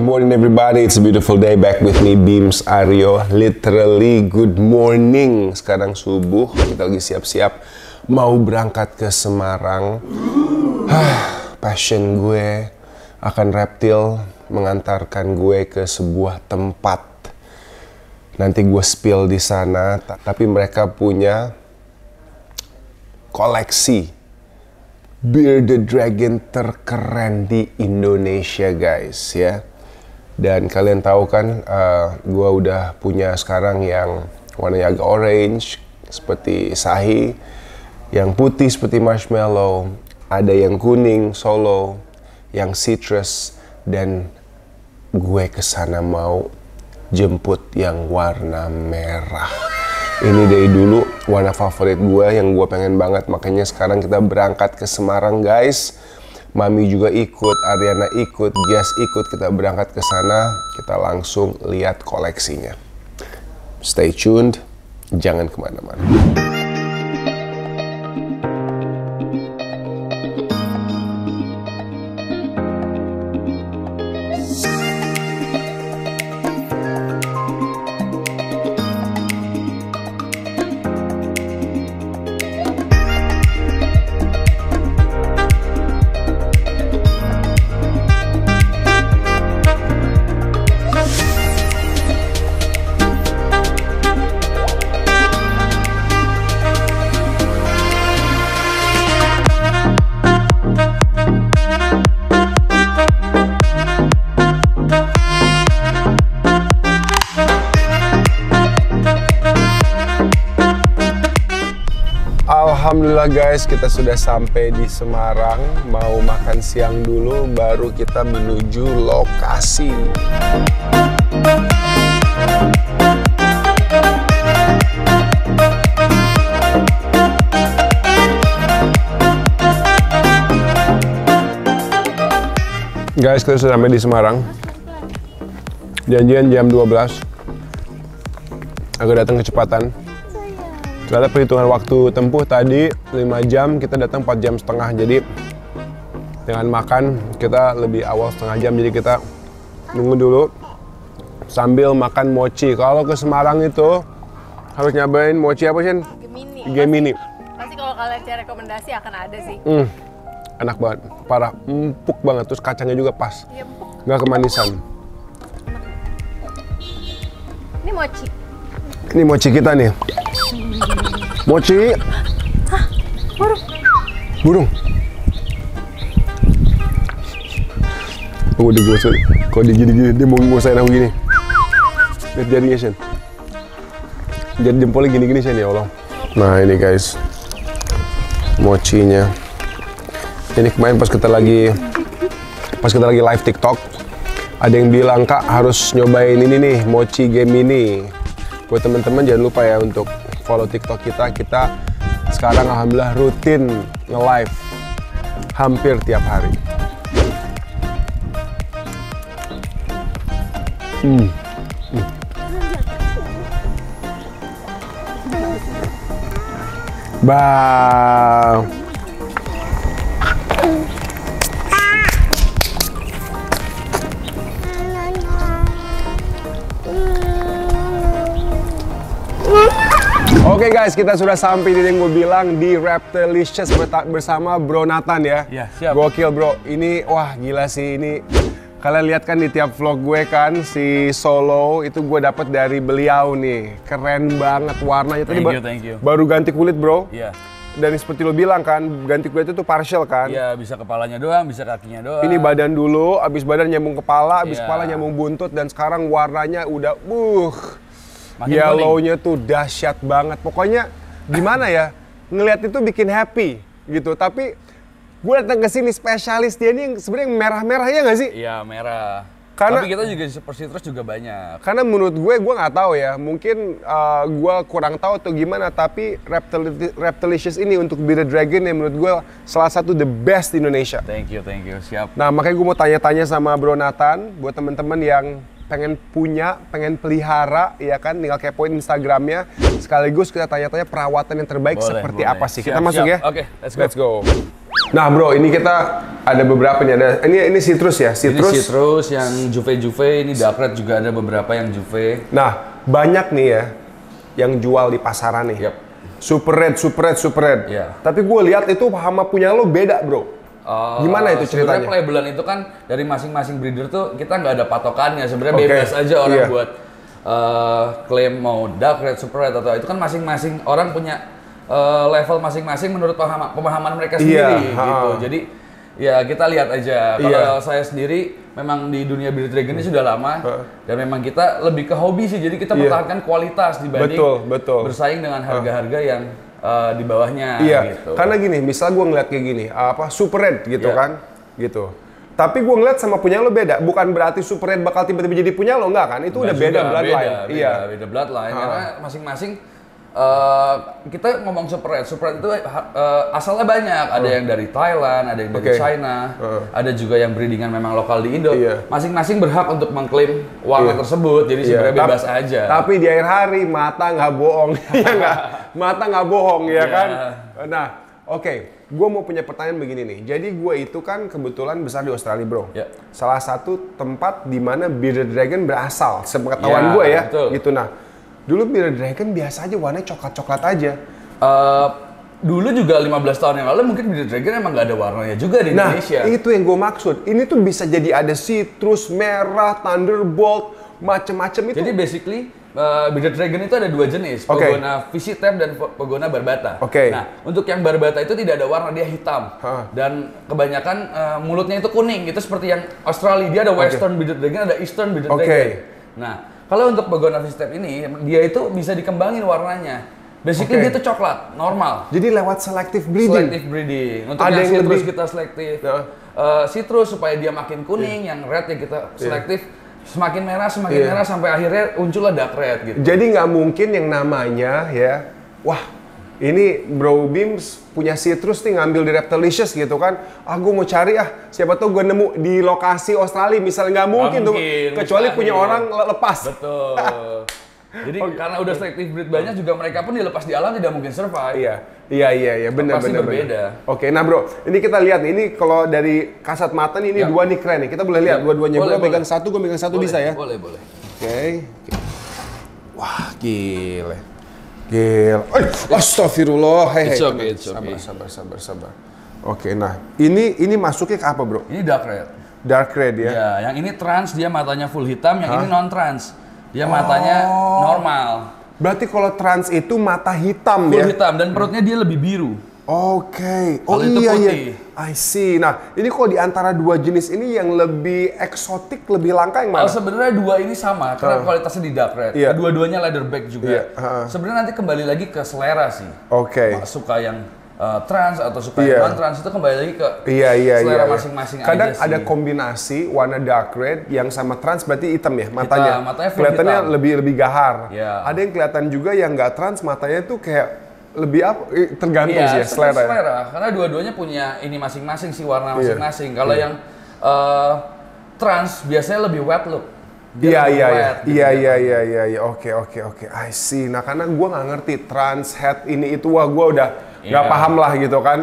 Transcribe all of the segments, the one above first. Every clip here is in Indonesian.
morning everybody, it's a beautiful day. Back with me, Beams Aryo. Literally good morning. Sekarang subuh, kita lagi siap-siap mau berangkat ke Semarang. Passion gue akan reptil mengantarkan gue ke sebuah tempat. Nanti gue spill di sana, tapi mereka punya koleksi bearded dragon terkeren di Indonesia, guys, ya. Dan kalian tahu kan, gue udah punya sekarang yang warnanya agak orange seperti Sahi, yang putih seperti marshmallow, ada yang kuning solo, yang citrus, dan gue kesana mau jemput yang warna merah. Ini dari dulu warna favorit gue yang gue pengen banget, makanya sekarang kita berangkat ke Semarang, guys. Mami juga ikut, Ariana ikut, Jess ikut, kita berangkat ke sana, kita langsung lihat koleksinya. Stay tuned, jangan kemana-mana. Alhamdulillah guys, kita sudah sampai di Semarang. Mau makan siang dulu, baru kita menuju lokasi. Guys, kita sudah sampai di Semarang. Janjian jam 12. Agak datang kecepatan. Ternyata perhitungan waktu tempuh tadi 5 jam, kita datang 4 jam setengah. Jadi dengan makan kita lebih awal setengah jam, jadi kita nunggu dulu sambil makan mochi. Kalau ke Semarang itu harus nyobain mochi apa sih? Gemini. Pasti kalau kalian cari rekomendasi akan ada sih. Enak banget, parah, empuk banget. Terus kacangnya juga pas, nggak kemanisan. Ini mochi. Ini mochi kita nih. Mochi. Hah? Burung. Burung. Oh, udah gue kalau dia gini-gini, dia mau ngusain aku gini. Lihat jarinya, Shen. Jari jempolnya gini-gini, Shen, ya Allah. Nah, ini guys, mochinya. Ini kemarin pas kita lagi live TikTok, ada yang bilang, Kak harus nyobain ini nih, mochi Gemini. Buat teman-teman jangan lupa ya untuk follow TikTok kita. Kita sekarang alhamdulillah rutin nge-live hampir tiap hari. Bang. Oke guys, kita sudah sampai di yang gue bilang di Reptilicious bersama Bro Nathan ya. Iya, siap. Gokil bro, ini wah gila sih ini. Kalian lihat kan di tiap vlog gue kan, si Solo itu gue dapet dari beliau nih. Keren banget warnanya. Tadi thank you. Baru ganti kulit bro. Iya. Dan seperti lo bilang kan, ganti kulit itu partial kan? Iya, bisa kepalanya doang, bisa kakinya doang. Ini badan dulu, abis badan nyambung kepala, abis kepala nyambung buntut, dan sekarang warnanya udah yellow-nya tuh dahsyat banget. Pokoknya gimana ya, ngelihat itu bikin happy gitu. Tapi gue datang ke sini spesialis dia ini sebenarnya merah-merah ya nggak sih? Iya, merah. Karena, tapi kita juga super citrus juga banyak. Karena menurut gue nggak tahu ya, mungkin gue kurang tahu atau gimana. Tapi Reptilicious ini untuk bearded dragon yang menurut gue salah satu the best di Indonesia. Thank you, siap. Nah makanya gue mau tanya-tanya sama Bro Nathan, buat teman-teman yang pengen punya, pengen pelihara, ya kan, tinggal kepoin Instagramnya. Sekaligus kita tanya-tanya perawatan yang terbaik seperti apa sih. Kita masuk ya? Oke, let's go. Nah bro, ini kita Ada beberapa nih, ada ini citrus ya, Ini citrus yang juve-juve, ini dark red juga ada beberapa yang juve. Nah, banyak nih ya yang jual di pasaran nih. Yap. Super red. Iya. Tapi gue lihat itu sama punya lo beda, bro. Gimana itu ceritanya? Sebenarnya pelabelan itu kan dari masing-masing breeder tuh kita nggak ada patokannya. Sebenarnya Oke. bebas aja orang Iya. buat klaim mau dark red, super red atau itu kan masing-masing orang punya level masing-masing menurut pemahaman mereka Iya, sendiri gitu. Jadi ya kita lihat aja. Kalau Iya. saya sendiri memang di dunia bearded dragon ini sudah lama dan memang kita lebih ke hobi sih. Jadi kita pertahankan kualitas dibanding Betul. bersaing dengan harga-harga yang di bawahnya Iya, gitu. karena gini, misal gue ngeliat kayak gini, super red gitu Iya. kan, gitu. Tapi gue ngeliat sama punya lo beda, bukan berarti super red bakal tiba-tiba jadi punya lo, enggak kan? Itu udah Nggak beda juga, bloodline. beda bloodline karena masing-masing kita ngomong super red itu asalnya banyak. Ada yang dari Thailand, ada yang dari Oke. China, ada juga yang breedingan memang lokal di Indo. Iya. Masing-masing berhak untuk mengklaim warna tersebut. Jadi sebenarnya bebas aja. Tapi di akhir hari mata nggak bohong, ya nggak? Mata nggak bohong, ya Iya. kan? Nah, oke. Gue mau punya pertanyaan begini nih. Jadi gue itu kan kebetulan besar di Australia, bro. Ya. Salah satu tempat di mana bearded dragon berasal, sepengetahuan Ya, gue ya. betul. Gitu. Nah, dulu bearded dragon biasa aja warnanya coklat-coklat aja. Dulu juga 15 tahun yang lalu mungkin bearded dragon emang nggak ada warnanya juga di Nah, Indonesia. itu yang gue maksud. Ini tuh bisa jadi ada citrus, merah, thunderbolt, macem-macem itu. Jadi basically bearded dragon itu ada dua jenis, Oke. Pogona Visitab dan Pogona Barbata. Oke. Nah, untuk yang Barbata itu tidak ada warna, dia hitam. Hah. Dan kebanyakan mulutnya itu kuning. Itu seperti yang Australia, dia ada Western bearded dragon, ada Eastern bearded Oke. dragon. Nah, kalau untuk Pogona Visitab ini, dia itu bisa dikembangin warnanya. Basically Oke. dia itu coklat, normal. Jadi lewat selective breeding. Selective breeding. Untuk Ada yang yang citrus lebih- kita selektif. Ya. Citrus supaya dia makin kuning, yang red ya kita selektif. Semakin merah sampai akhirnya muncullah dark red gitu. Jadi nggak mungkin yang namanya ya, wah ini Bro Beams punya citrus nih ngambil di Reptilicious gitu kan. Gue mau cari siapa tahu gue nemu di lokasi Australia misalnya, nggak mungkin tuh. mungkin, Kecuali mustahil. punya orang lepas. Betul. Jadi karena udah selective breed banyak juga mereka pun dilepas di alam tidak mungkin survive. Iya, benar. Pasti berbeda. Oke, nah bro, ini kita lihat nih, ini kalau dari kasat mata nih, ini Ya. dua nih keren nih. Kita boleh lihat Ya. dua-duanya. Boleh, Gue pegang boleh. satu, gue pegang satu bisa ya. Boleh. Oke. Wah, gile. Astagfirullah. Hei, It's okay, tenang. it's okay. Sabar. Oke, nah ini masuknya ke apa bro? Ini dark red. Dark red ya? Ya, yang ini trans dia matanya full hitam, yang ini non trans. Dia matanya normal. Berarti kalau trans itu mata hitam Full ya? hitam dan perutnya dia lebih biru. Oke. Oh Kalau itu iya. putih. I see. Nah, ini kalau di antara dua jenis ini yang lebih eksotik, lebih langka yang mana? Sebenarnya dua ini sama karena kualitasnya di dark red. Iya. Kedua-duanya leatherback juga. Iya, Sebenarnya nanti kembali lagi ke selera sih. Oke. Suka yang trans atau suka Iya. yang non trans itu kembali lagi ke Iya. selera masing-masing Kadang aja sih. ada kombinasi warna dark red yang sama trans berarti hitam ya matanya. Matanya full Kelihatannya hitam. lebih gahar. Iya. Ada yang kelihatan juga yang nggak trans matanya tuh kayak lebih apa? Tergantung sih ya selera. Ya. selera. Karena dua-duanya punya ini masing-masing sih warna Iya. masing-masing. Kalau yang trans biasanya lebih wet look. Iya. Dia lebih wet gitu ya. Iya. Oke. I see. Nah karena gue nggak ngerti trans head ini itu wah gue udah nggak Iya. paham lah gitu kan.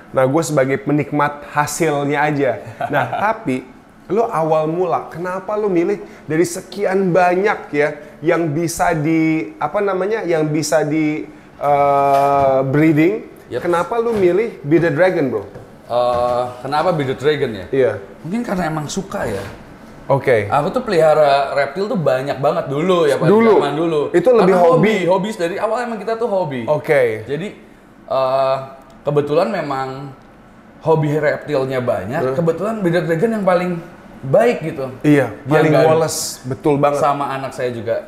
Nah gue sebagai penikmat hasilnya aja. Nah tapi lo awal mula kenapa lo milih dari sekian banyak ya yang bisa di yang bisa di breeding? Yep. Kenapa lo milih bearded dragon bro? Kenapa bearded dragon ya? Iya. Mungkin karena emang suka ya. Oke. Aku tuh pelihara reptil tuh banyak banget dulu ya, Pak. Dulu? Zaman dulu. Itu lebih Karena hobi? Hobi dari awal emang kita tuh hobi. Oke. Jadi kebetulan memang hobi reptilnya banyak. Kebetulan bearded dragon yang paling baik gitu. Iya. Dia Paling nggak- Wallace, betul banget. Sama anak saya juga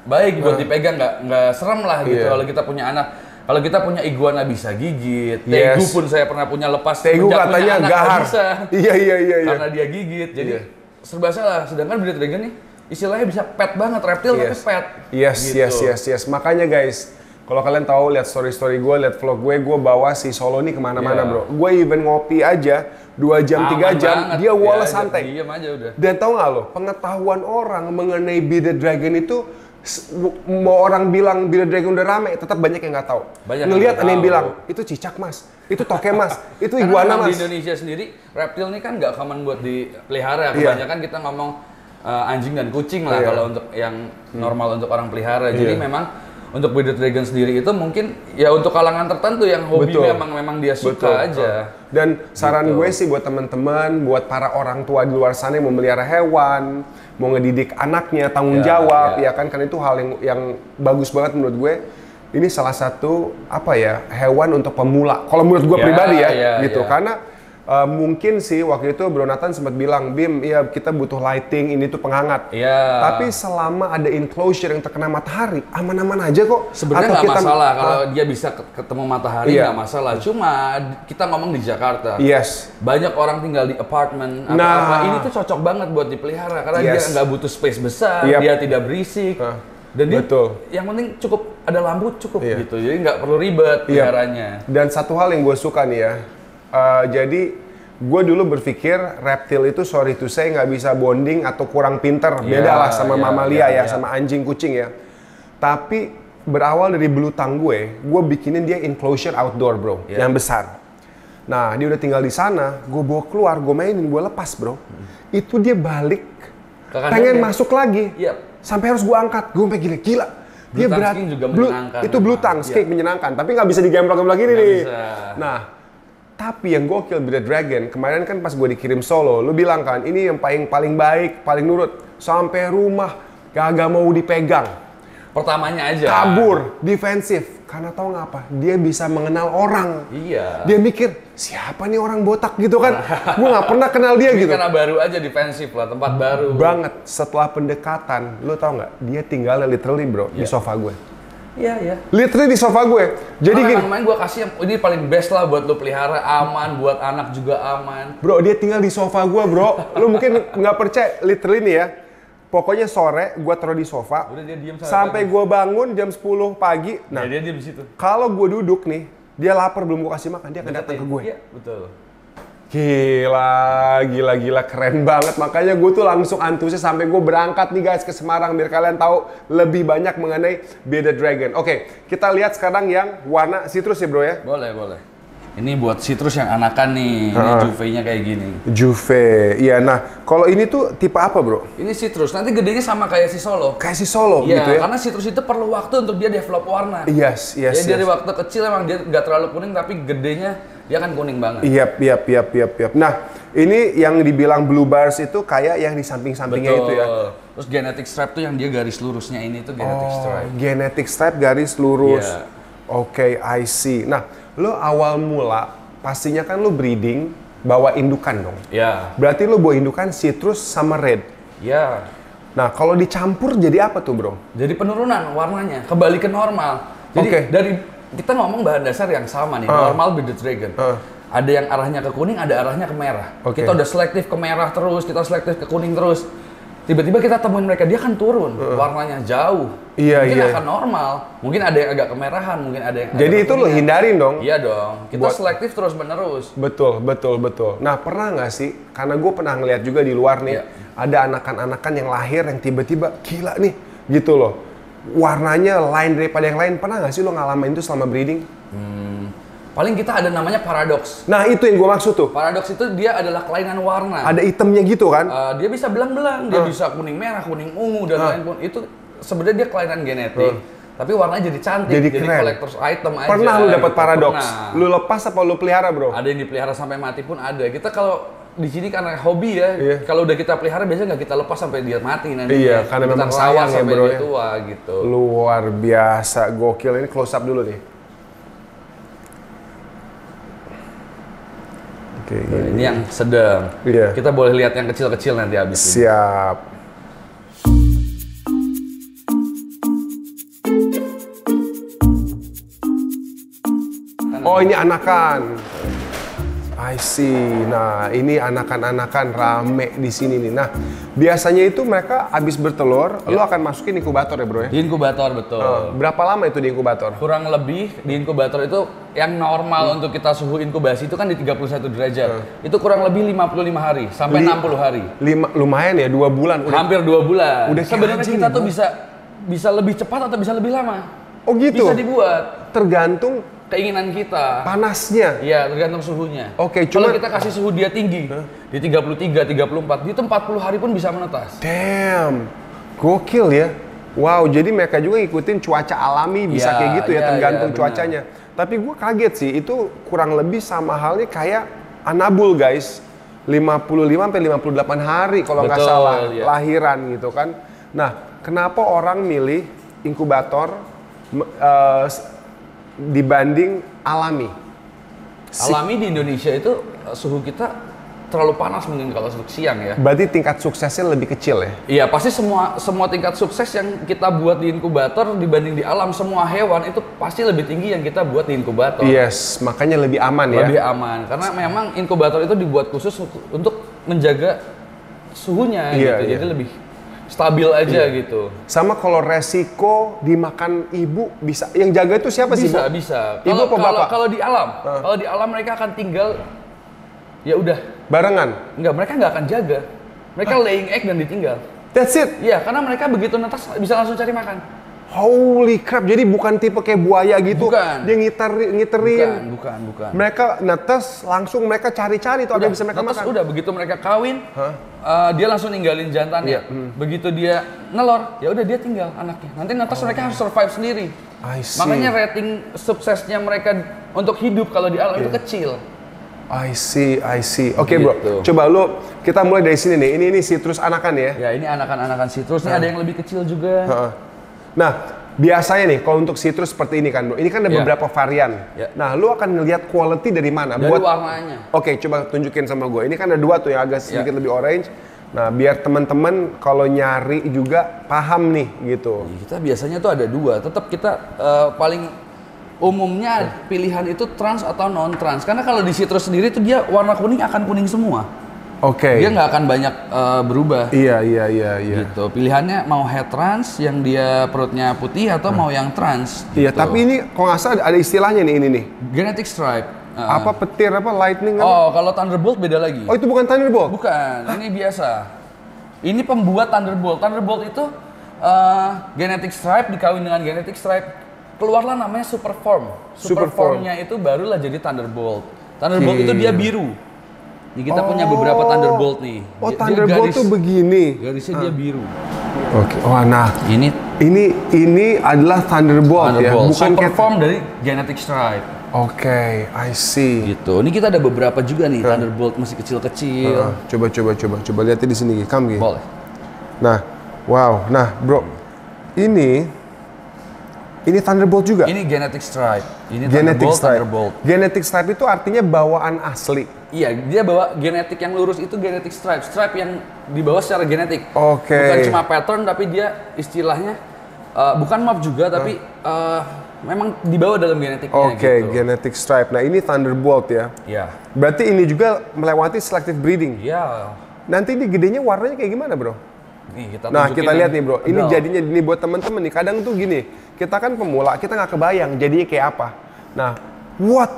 baik buat dipegang, nggak serem lah gitu. Iya. Kalau kita punya anak, kalau kita punya iguana bisa gigit. Yes. Tegu pun saya pernah punya lepas. Tegu Sejak punya katanya anak nggak gahar. bisa. Iya. Karena dia gigit. Jadi Iya. serba salah. Sedangkan bearded dragon nih istilahnya bisa pet banget, reptil tapi pet. Yes. Makanya guys, kalau kalian tahu lihat story gue, lihat vlog gue bawa si Solo nih kemana-mana Iya. bro. Gue even ngopi aja 2 jam, 3 Aman jam, banget. dia Wallace Ya, santai. Diam aja udah. Dan tahu nggak lo, pengetahuan orang mengenai bearded dragon itu Mau orang bilang Bearded Dragon udah rame, tetap banyak yang nggak tahu. Banyak Ngelihat yang ada yang nggak bilang tahu. itu cicak mas, itu toke mas, itu Karena iguana memang mas. di Indonesia sendiri reptil ini kan nggak common buat dipelihara. Iya. Kebanyakan kita ngomong anjing dan kucing lah Iya. kalau untuk yang normal untuk orang pelihara. Jadi Iya. memang untuk Bearded Dragon sendiri itu mungkin ya untuk kalangan tertentu yang hobi Betul. memang dia suka Betul. aja. Dan saran Gitu. gue sih buat teman-teman, buat para orang tua di luar sana yang mau melihara hewan, mau ngedidik anaknya, tanggung Ya, jawab, ya. ya kan? Karena itu hal yang bagus banget menurut gue. Ini salah satu apa ya, hewan untuk pemula. Kalau menurut gue Ya, pribadi ya, ya, gitu. ya. Karena mungkin sih waktu itu Bro Nathan sempat bilang, Bim, ya kita butuh lighting, ini tuh penghangat. Iya. Tapi selama ada enclosure yang terkena matahari, aman-aman aja kok. Sebenarnya Atau nggak masalah kalau Ah, dia bisa ketemu matahari, Iya. nggak masalah. Cuma kita ngomong di Jakarta, yes. banyak orang tinggal di apartemen, Nah. apa ini tuh cocok banget buat dipelihara karena dia Yes. nggak butuh space besar, Yep. dia tidak berisik, dan dia Betul. yang penting cukup ada lampu cukup Iya. gitu, jadi nggak perlu ribet Iya. peliharanya. Dan satu hal yang gue suka nih ya, jadi gue dulu berpikir reptil itu sorry to say nggak bisa bonding atau kurang pinter, beda lah sama mamalia ya, sama anjing kucing ya. Tapi berawal dari belutang gue bikinin dia enclosure outdoor bro, yang besar. Nah dia udah tinggal di sana, gue bawa keluar, gue mainin, gue lepas bro. Itu dia balik, Ke kandangnya. pengen masuk lagi, Yep. sampai harus gue angkat, gue sampai gila. Dia Blue berat, tongue juga menyenangkan itu memang. blue tongue skate menyenangkan, tapi nggak bisa digemblok-gemblok gini Nggak nih. bisa. Nah, tapi yang gokil Bearded Dragon, kemarin kan pas gue dikirim Solo, lu bilang kan, ini yang paling baik, paling nurut. Sampai rumah, kagak mau dipegang. Pertamanya aja. Kabur, defensif. Karena tau nggak apa? Dia bisa mengenal orang. Iya. Dia mikir, siapa nih orang botak gitu kan? Gue nggak pernah kenal dia Ini gitu. karena baru aja defensif lah, tempat baru. Banget, setelah pendekatan, lu tau nggak? Dia tinggalnya literally bro, di sofa gue. Iya, iya. Literally di sofa gue. Jadi gini, main gue kasih yang ini paling best lah buat lo pelihara, aman, buat anak juga aman. bro, dia tinggal di sofa gua, bro. Lu mungkin nggak percaya, literally nih ya. Pokoknya sore gua taruh di sofa. Udah dia diem Sampai gua bangun jam 10 pagi. Nah, dia diem di situ. kalau gua duduk nih, dia lapar belum gua kasih makan, dia akan datang ke gue. Iya, betul. Gila, keren banget. Makanya gue tuh langsung antusias sampai gue berangkat nih guys ke Semarang biar kalian tahu lebih banyak mengenai Bearded Dragon. Oke, kita lihat sekarang yang warna citrus ya bro ya. Boleh, boleh. Ini buat citrus yang anakan nih, ini juve-nya kayak gini. Juve, iya. Nah, kalau ini tuh tipe apa bro? Ini citrus, nanti gedenya sama kayak si Solo. Kayak si Solo Iya, gitu ya? karena citrus itu perlu waktu untuk dia develop warna. Yes. Jadi dari waktu kecil emang dia nggak terlalu kuning, tapi gedenya dia kan kuning banget. Iya. Nah, ini yang dibilang blue bars itu kayak yang di samping-sampingnya itu ya. Terus genetic stripe tuh yang dia garis lurusnya ini tuh genetic stripe. Genetic stripe garis lurus. Iya. Oke, I see. Nah, lo awal mula pastinya kan lo breeding bawa indukan dong. Ya, Berarti lo bawa indukan citrus sama red. ya. Nah, kalau dicampur jadi apa tuh, bro? Jadi penurunan warnanya, kembali ke normal. Jadi Oke. dari kita ngomong bahan dasar yang sama nih, normal Bearded Dragon. Ada yang arahnya ke kuning, ada arahnya ke merah. Oke. Kita udah selektif ke merah terus, kita selektif ke kuning terus. Tiba-tiba kita temuin mereka, dia kan turun, warnanya jauh. Iya, mungkin iya. akan normal, mungkin ada yang agak kemerahan, mungkin ada yang Jadi agak itu lo kekuningan. hindarin dong? Iya dong, kita Buat- selektif terus menerus. Betul. Nah, pernah nggak sih? Karena gue pernah ngeliat juga di luar nih, Iya. ada anakan-anakan yang lahir yang tiba-tiba gila nih, gitu loh. Warnanya lain daripada yang lain. Pernah nggak sih lo ngalamin itu selama breeding? Paling kita ada namanya paradoks. Nah, itu yang gue maksud tuh. Paradoks itu dia adalah kelainan warna. Ada itemnya gitu kan? Dia bisa belang-belang, dia bisa kuning merah, kuning ungu dan lain-lain. Itu sebenarnya dia kelainan genetik, tapi warnanya jadi cantik, Jadi jadi keren. collector's item aja. Pernah lu dapat gitu. paradoks? Pernah. Lu lepas apa lu pelihara, bro? Ada yang dipelihara sampai mati pun ada. Kita kalau di sini karena hobi ya, Iya. kalau udah kita pelihara biasanya nggak kita lepas sampai dia mati nanti. Iya, karena kita memang rawat sayang ya, sampai bro, dia ya. tua gitu. Luar biasa, gokil. Ini close up dulu nih. Oke, Nah, ini yang sedang. Iya. Kita boleh lihat yang kecil-kecil nanti habis ini. siap. Oh, ini anakan. I see. Nah, ini anakan-anakan rame di sini nih. Nah, biasanya itu mereka habis bertelur, lu akan masukin inkubator ya, bro ya? Di inkubator betul. Berapa lama itu di inkubator? Kurang lebih di inkubator itu yang normal untuk kita suhu inkubasi itu kan di 31 derajat. Itu kurang lebih 55 hari sampai 60 hari. Lumayan ya, 2 bulan. Udah Hampir 2 bulan. Udah kayak Sebenarnya anjing kita nih, tuh Bro. bisa bisa lebih cepat atau bisa lebih lama. Oh gitu? Bisa dibuat. Tergantung Keinginan kita. panasnya. Iya, tergantung suhunya. Oke, Kalau cuma- kita kasih suhu dia tinggi, di 33, 34, itu 40 hari pun bisa menetas. Damn, gokil ya. Wow, jadi mereka juga ngikutin cuaca alami bisa Ya, kayak gitu ya, ya, tergantung ya, benar. cuacanya. Tapi gue kaget sih, itu kurang lebih sama halnya kayak anabul guys. 55 sampai 58 hari kalau nggak Betul, salah ya. lahiran gitu kan. Nah, kenapa orang milih inkubator dibanding alami? Alami di Indonesia itu suhu kita terlalu panas mungkin kalau untuk siang ya. Berarti tingkat suksesnya lebih kecil ya? Iya, pasti semua tingkat sukses yang kita buat di inkubator dibanding di alam, semua hewan itu pasti lebih tinggi yang kita buat di inkubator. Yes, makanya lebih aman ya. Lebih aman karena memang inkubator itu dibuat khusus untuk menjaga suhunya Iya, gitu. iya. Jadi lebih stabil aja gitu. Sama kalau resiko dimakan ibu bisa, yang jaga itu siapa sih? Bisa, Bu? bisa. Ibu apa bapak? Kalau di alam mereka akan tinggal ya udah, Barengan? mereka nggak akan jaga. Mereka laying egg dan ditinggal. That's it? Iya, karena mereka begitu netas bisa langsung cari makan. Holy crap, jadi bukan tipe kayak buaya gitu? Bukan. Dia ngiterin? Bukan. Mereka netes, langsung mereka cari-cari tuh ada yang bisa mereka netes makan? udah, begitu mereka kawin, dia langsung ninggalin jantannya. Iya, Begitu dia nelor, ya udah dia tinggal anaknya. Nanti netes mereka harus survive sendiri. I see. Makanya rating suksesnya mereka untuk hidup kalau di alam itu kecil. I see. Oke bro, Gitu. coba lu, kita mulai dari sini nih. Ini sitrus anakan ya? Ya ini anakan-anakan sitrus, nih ada yang lebih kecil juga. Heeh. Nah, biasanya nih kalau untuk sitrus seperti ini kan bro, ini kan ada Ya. beberapa varian. Ya. Nah, lu akan ngelihat quality dari mana? Dari warnanya. Oke, coba tunjukin sama gue. Ini kan ada dua tuh yang agak sedikit lebih orange. Nah, biar teman-teman kalau nyari juga paham nih gitu. Kita biasanya tuh ada dua, tetap kita paling umumnya pilihan itu trans atau non trans. Karena kalau di sitrus sendiri tuh dia warna kuning akan kuning semua. Oke. Dia nggak akan banyak berubah. Iya. Gitu. Pilihannya mau head trans yang dia perutnya putih atau mau yang trans. Iya, gitu. tapi ini kalau nggak salah ada istilahnya nih ini nih. Genetic stripe. Apa petir apa lightning apa? Oh, kalau Thunderbolt beda lagi. Oh, itu bukan Thunderbolt. Bukan, ini biasa. Ini pembuat Thunderbolt. Thunderbolt itu genetic stripe dikawin dengan genetic stripe. Keluarlah namanya Superform. Superform. Superformnya itu barulah jadi Thunderbolt. Thunderbolt itu dia biru. Nih, kita punya beberapa Thunderbolt nih. Oh, Dia Thunderbolt tuh begini. garisnya dia biru. Oke. Oh, nah. Ini Ini adalah Thunderbolt, ya, Thunderbolt. bukan kayak. Superform dari genetic stripe. Oke, I see. Gitu. Ini kita ada beberapa juga nih Thunderbolt masih kecil-kecil. Coba lihatnya di sini, Kam. Gi. Boleh. Nah, wow. Nah, bro, ini Thunderbolt juga. Ini genetic stripe. Ini Genetic Thunderbolt, stripe. Thunderbolt. Genetic stripe itu artinya bawaan asli. Iya, dia bawa genetik yang lurus itu genetic stripe. Stripe yang dibawa secara genetik. Oke. Bukan cuma pattern, tapi dia istilahnya bukan map juga, tapi memang dibawa dalam genetiknya. Oke, gitu. genetic stripe. Nah, ini Thunderbolt ya. Iya. Berarti ini juga melewati selective breeding. Iya. Nanti ini gedenya warnanya kayak gimana, bro? Nih, kita Nah, tunjukin kita lihat yang nih, bro. Ini adult. jadinya ini buat temen-temen nih. Kadang tuh gini, kita kan pemula, kita nggak kebayang jadinya kayak apa. Nah, what?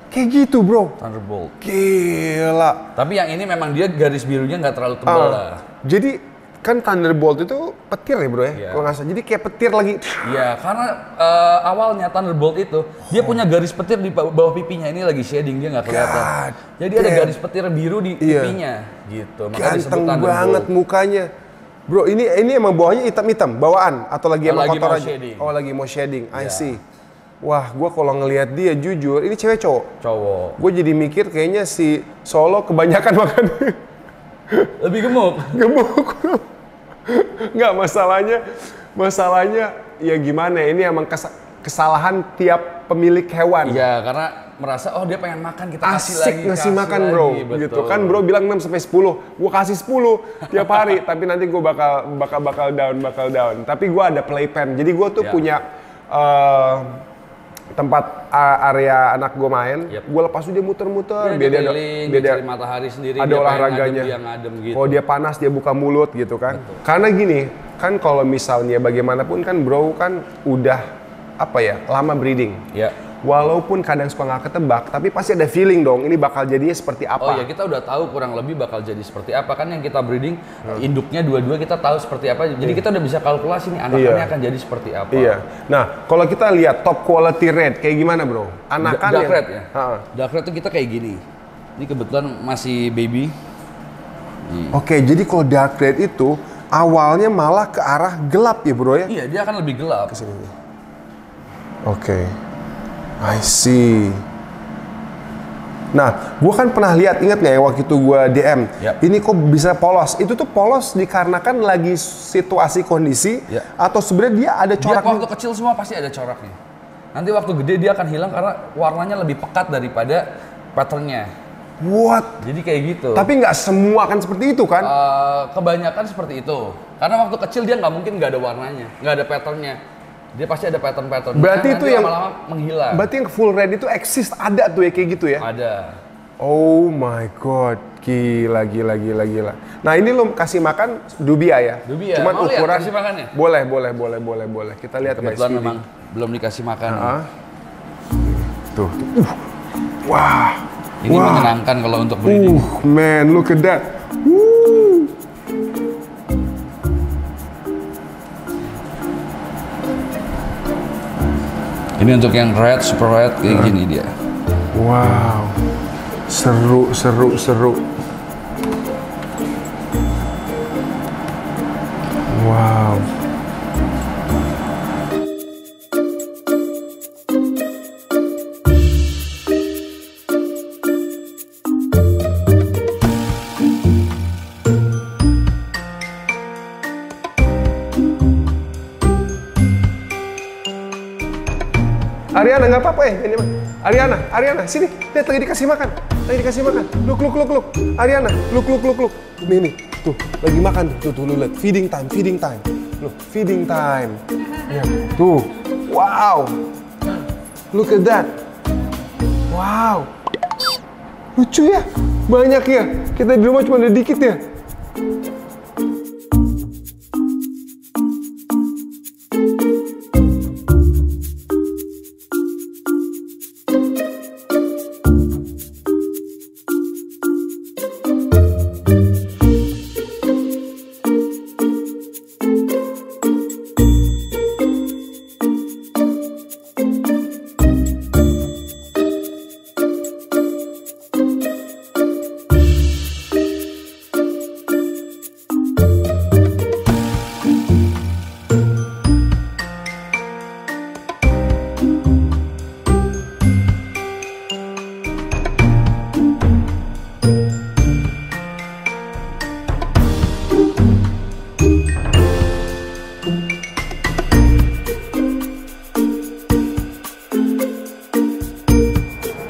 Kayak gitu, bro. Thunderbolt. Gila. Tapi yang ini memang dia garis birunya nggak terlalu tebal lah. Jadi kan Thunderbolt itu petir ya, bro ya? Iya. Kalau nggak salah. Jadi kayak petir lagi. Iya, karena awalnya Thunderbolt itu dia punya garis petir di bawah pipinya. Ini lagi shading, dia nggak kelihatan. God Jadi ada damn. garis petir biru di Iya. pipinya, gitu. Makanya disebut Ganteng Thunderbolt. banget mukanya. Bro, ini emang bawahnya hitam-hitam, bawaan atau lagi emang Lagi kotor mau aja? shading. Oh, lagi mau shading. I Iya. see. Wah, gua kalau ngelihat dia jujur, ini cewek cowok. Cowok. Gue jadi mikir kayaknya si Solo kebanyakan makan Lebih gemuk. gemuk. Nggak, masalahnya ya gimana ya, ini emang kesalahan tiap pemilik hewan. Iya, karena merasa oh dia pengen makan, kita kasih Asik lagi. ngasih kasih makan, lagi, bro. betul. Gitu kan, bro bilang 6 sampai 10. Gua kasih 10 tiap hari, tapi nanti gue bakal down. Tapi gua ada playpen. Jadi gua tuh Ya. punya tempat area anak gue main. Yep. Gua lepas tuh dia muter-muter, Dia biar dia keliling, biar dia dia cari matahari sendiri, ada dia pengen olahraganya. ngadem, dia ngadem gitu. Kalau dia panas dia buka mulut gitu kan. Karena gini, kan kalau misalnya bagaimanapun kan bro kan udah apa ya, lama breeding. Ya. walaupun kadang suka nggak ketebak, tapi pasti ada feeling dong, ini bakal jadinya seperti apa. Oh ya, kita udah tahu kurang lebih bakal jadi seperti apa kan yang kita breeding, induknya dua-dua kita tahu seperti apa. Jadi kita udah bisa kalkulasi nih anakannya akan jadi seperti apa. Iya. Nah, kalau kita lihat top quality red kayak gimana, Bro? Anakan dark red ya. Ha-ha. Dark red tuh kita kayak gini. Ini kebetulan masih baby. Oke, jadi kalau dark red itu awalnya malah ke arah gelap ya, Bro ya? Iya, dia akan lebih gelap. Oke, I see. Nah, gua kan pernah lihat, ingat nggak ya waktu itu gua DM, Yap. ini kok bisa polos? Itu tuh polos dikarenakan lagi situasi kondisi, Ya. atau sebenarnya dia ada Dia corak? waktu kecil semua pasti ada coraknya. Nanti waktu gede dia akan hilang karena warnanya lebih pekat daripada patternnya. What? Jadi kayak gitu. Tapi nggak semua kan seperti itu kan? Kebanyakan seperti itu. Karena waktu kecil dia nggak mungkin nggak ada warnanya, nggak ada patternnya. Dia pasti ada pattern-pattern. Berarti itu yang lama-lama menghilang. Berarti yang full red itu exist, ada tuh ya kayak gitu ya? Ada. Oh my god, gila. Nah ini lo kasih makan dubia ya? Dubia. Cuman Mau lihat ukuran. kasih makannya? Boleh. Kita lihat guys. Kebetulan feeding. memang belum dikasih makan. Tuh. Wah. Ini menyenangkan kalau untuk breeding. Man, look at that. Ini untuk yang red, super red kayak gini dia. Wow. Seru. Wow. Ariana nggak apa-apa ya, ini mah. Ariana, sini, lihat lagi dikasih makan, Look. Ariana, look. Nih, tuh, lagi makan tuh, lu lihat, feeding time. Look, feeding time. Ya, tuh, wow, look at that, wow, lucu ya, banyak ya. Kita di rumah cuma ada dikit ya.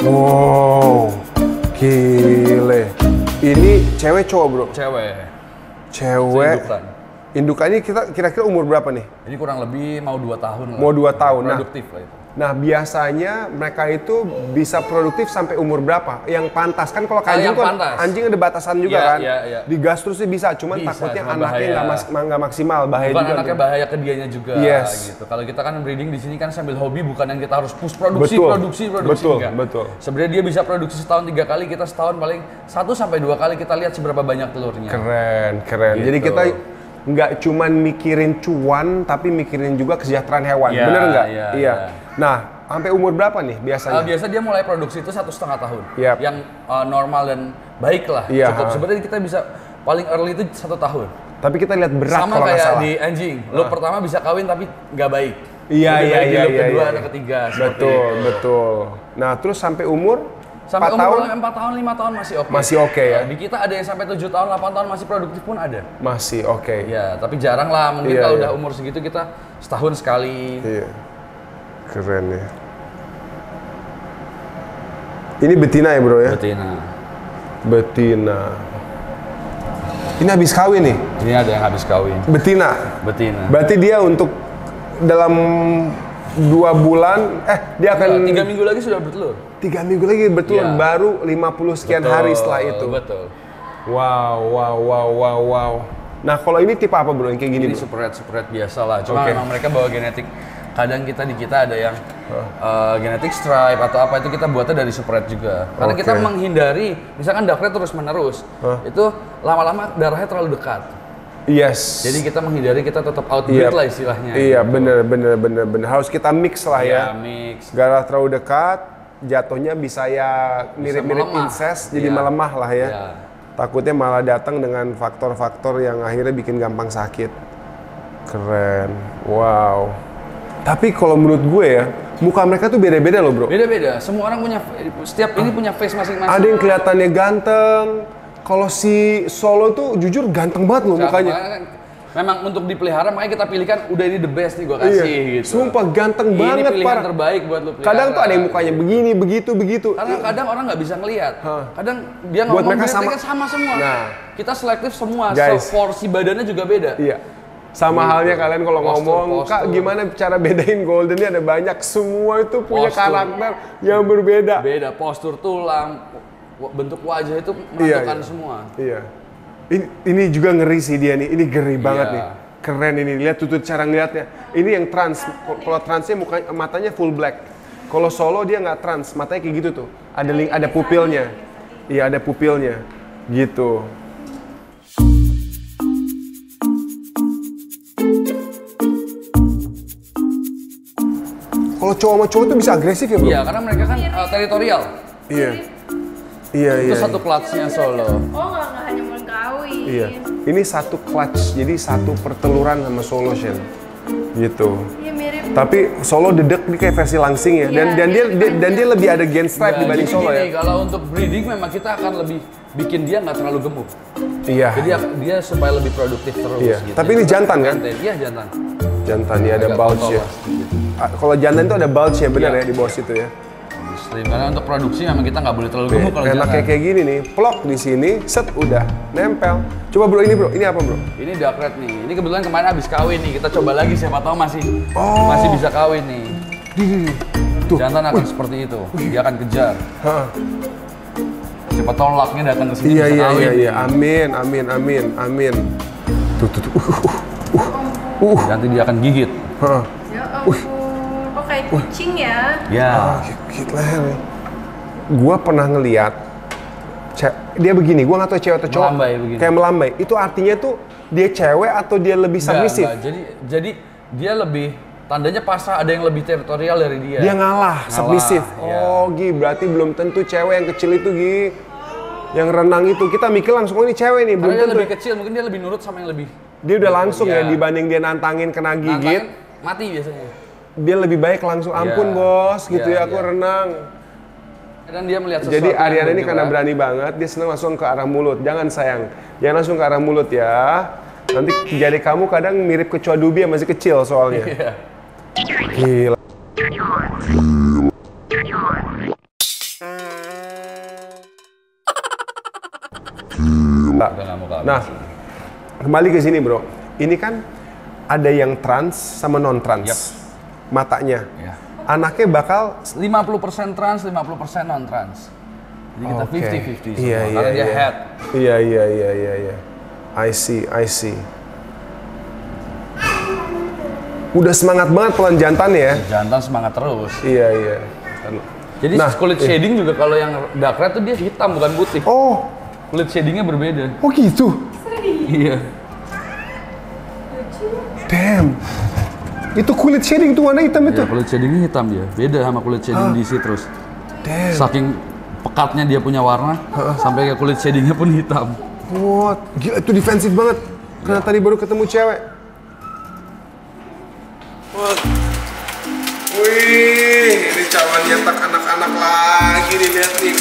Wow, gile. Ini cewek cowok, Bro? Cewek. Indukan. Indukannya kita kira-kira umur berapa nih? Ini kurang lebih mau 2 tahun lah. Mau 2 tahun. Produktif lah itu. Nah, biasanya mereka itu bisa produktif sampai umur berapa? Yang pantas kan kalau anjing yang kan pantas. anjing ada batasan juga Iya, kan? iya. Digas terus sih bisa, cuman Bisa, takutnya cuma anaknya bahaya. nggak maksimal, bahaya Bukan juga. anaknya tuh. bahaya ke dianya juga Yes. gitu. Kalau kita kan breeding di sini kan sambil hobi, bukan yang kita harus push produksi. Betul. Sebenarnya dia bisa produksi setahun 3 kali, kita setahun paling 1 sampai 2 kali kita lihat seberapa banyak telurnya. Keren. Gitu. Jadi kita nggak cuman mikirin cuan, tapi mikirin juga kesejahteraan hewan. Iya, Bener nggak? iya. Nah, sampai umur berapa nih biasanya? Biasa dia mulai produksi itu 1,5 tahun, Yap. yang normal dan baik lah. Iya, Cukup. ha. Sebenarnya kita bisa paling early itu 1 tahun. Tapi kita lihat berat Sama kalau nggak kayak salah. di anjing, lo pertama bisa kawin tapi nggak baik. Iya, Lebih baik di loop kedua iya. atau ketiga. seperti itu. Betul. Nah, terus sampai umur Sampai 4 umur tahun 4 tahun, 5 tahun masih oke. Masih oke ya? Di kita ada yang sampai 7 tahun, 8 tahun masih produktif pun ada. masih oke. Ya, tapi jarang lah. Mungkin Iya, kalau iya. udah umur segitu kita setahun sekali. Iya. Keren ya. Ini betina ya, Bro ya? Betina. Ini habis kawin nih, Ini ada yang habis kawin. betina. Betina. Berarti dia untuk dalam 2 bulan, dia akan 3 minggu lagi sudah bertelur. 3 minggu lagi betul, Iya. baru 50 sekian hari setelah itu. Betul. Wow. Nah, kalau ini tipe apa, Bro? Yang kayak gini, Ini Bro? super red biasa lah. Cuma Oke. memang mereka bawa genetik kadang di kita ada yang genetic stripe atau apa, itu kita buatnya dari super red juga. Karena kita menghindari, misalkan dark red terus menerus, itu lama-lama darahnya terlalu dekat. Yes. Jadi kita menghindari, kita tetap outbreed lah istilahnya. Iya, gitu. bener. Harus kita mix lah ya. Iya, mix. Darah terlalu dekat, jatuhnya bisa ya mirip-mirip incest, jadi melemah lah ya. Iya. Takutnya malah datang dengan faktor-faktor yang akhirnya bikin gampang sakit. Keren, wow. Tapi kalau menurut gue ya, muka mereka tuh beda-beda loh bro. Beda-beda, semua orang punya, setiap ini punya face masing-masing. Ada yang kelihatannya ganteng. Kalau si Solo tuh jujur ganteng banget loh mukanya. Memang untuk dipelihara, makanya kita pilihkan udah ini the best nih gue kasih gitu. Sumpah ganteng banget. Ini pilihan terbaik buat lu pelihara. Kadang tuh ada yang mukanya begini, begitu. Karena kadang orang nggak bisa ngelihat. Kadang dia Buat ngomong mereka sama semua. Nah. Kita selektif semua, Guys. porsi badannya juga beda. Iya. Sama Gitu. halnya kalian kalau ngomong, Kak Postur. gimana cara bedain golden ini, ada banyak. Semua itu punya Postur. karakter yang berbeda. Beda postur tulang, bentuk wajah itu menentukan semua. Iya. Ini juga ngeri sih dia nih. Ini ngeri banget nih. Keren ini. Lihat tutut cara ngeliatnya. Ini yang trans. Kalau transnya matanya full black. Kalau Solo dia nggak trans, matanya kayak gitu tuh. Ada pupilnya. Iya, ada pupilnya. Gitu. Kalau cowok sama cowok tuh bisa agresif ya bro? Iya, karena mereka kan teritorial. Iya. Iya. Itu satu clutch-nya Solo. Oh nggak hanya melengkapi. Iya. Ini satu clutch, jadi satu perteluran sama Solo Shen. Gitu. Iya mirip. Tapi Solo dedek nih kayak versi langsing ya. Dan dia lebih ada gen stripe dibanding jadi Solo gini, ya. kalau untuk breeding memang kita akan lebih bikin dia nggak terlalu gemuk. Iya. Jadi dia supaya lebih produktif terus. Iya. Gitu. Tapi ini jantan kan? Iya jantan. Jantan ya, ada Agak bulge kotor ya. lah sedikit. Kalau jantan itu ada bulge ya, benar Iya. ya di bawah situ ya. Slim. Karena untuk produksi memang kita nggak boleh terlalu gemuk kalau Enaknya jantan. kayak gini nih, plok di sini, set udah nempel. Coba bro, ini apa bro? Ini dark red nih. Ini kebetulan kemarin habis kawin nih. Kita coba lagi, siapa tahu masih bisa kawin nih. Tuh. Jantan akan seperti itu. Dia akan kejar. Hah. Siapa tahu luck-nya datang ke sini Iya bisa iya kawin. iya nih. iya, amin. Tuh. Nanti dia akan gigit. Hah. Ya ampun. Oh kayak kucing ya. Ya. Gigit leher nih. Gua pernah ngeliat dia begini, gua nggak tahu cewek atau cowok. Melambai begini. Kayak melambai. Itu artinya tuh dia cewek atau dia lebih submisif? Enggak. Jadi dia lebih, tandanya pasrah, ada yang lebih teritorial dari dia. Dia ngalah, submisif. iya. Oh, Gi, berarti belum tentu cewek yang kecil itu, Gi. Yang renang itu, kita mikir langsung, oh ini cewek nih, belum Karena dia tentu. lebih kecil, mungkin dia lebih nurut sama yang lebih. Dia udah langsung ya, Iya. dibanding dia nantangin kena gigit. Nantangin, mati biasanya. Dia lebih baik langsung, ampun Iya. bos, gitu Iya, ya, aku iya. renang. Dan dia melihat sesuatu. Jadi yang Ariana ini bergerak. karena berani banget, dia senang langsung ke arah mulut. Jangan sayang, jangan langsung ke arah mulut ya. Nanti jari kamu kadang mirip kecoa dubi yang masih kecil soalnya. Iya. Gila. Udah nggak mau kawin. Nah, kembali ke sini bro. Ini kan ada yang trans sama non trans. Yap. Matanya. Iya. Anaknya bakal 50% trans, 50% non trans. Jadi kita Oke. 50-50 semua. Iya, Karena dia iya. head. Iya. I see. Udah semangat banget pelan jantan ya. Jantan semangat terus. Iya. Jadi Nah, kulit shading juga kalau yang dark red tuh dia hitam bukan putih. Oh, Kulit shadingnya berbeda. gitu. Iya. Damn. Itu kulit shading tuh warna hitam itu. Ya, kulit shadingnya hitam dia. Beda sama kulit shading di citrus. Damn. Saking pekatnya dia punya warna, sampai ke kulit shadingnya pun hitam. What? Gila itu defensif banget. Karena tadi baru ketemu cewek. What? Wih, ini cawan nyetak anak-anak lagi nih, lihat nih.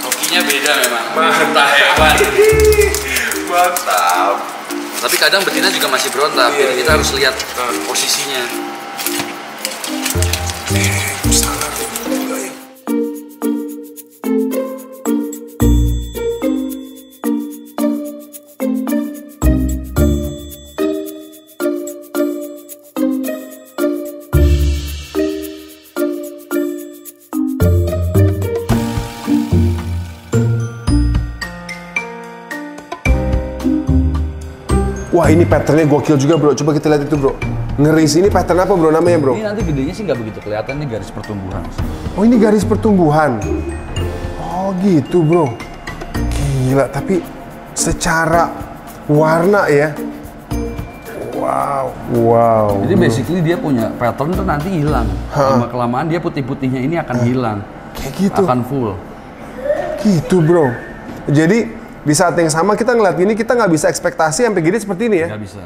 Hokinya beda memang. Mantap. hewan. Mantap. Tapi kadang betina juga masih berontak, Iya, jadi kita iya. harus lihat posisinya. Salah nih, enggak ya? Wah ini patternnya gokil juga bro, coba kita lihat itu bro. Ngeri sih, ini pattern apa bro namanya bro? Ini nanti gedenya sih nggak begitu kelihatan, ini garis pertumbuhan. Oh ini garis pertumbuhan. Oh gitu bro. Gila, tapi secara warna ya. Wow. Jadi basically dia punya pattern tuh nanti hilang. Lama-kelamaan dia putih-putihnya ini akan hilang. Kayak gitu. Akan full. Gitu bro. Jadi di saat yang sama kita ngeliat ini, kita nggak bisa ekspektasi sampai gini seperti ini ya? Nggak bisa.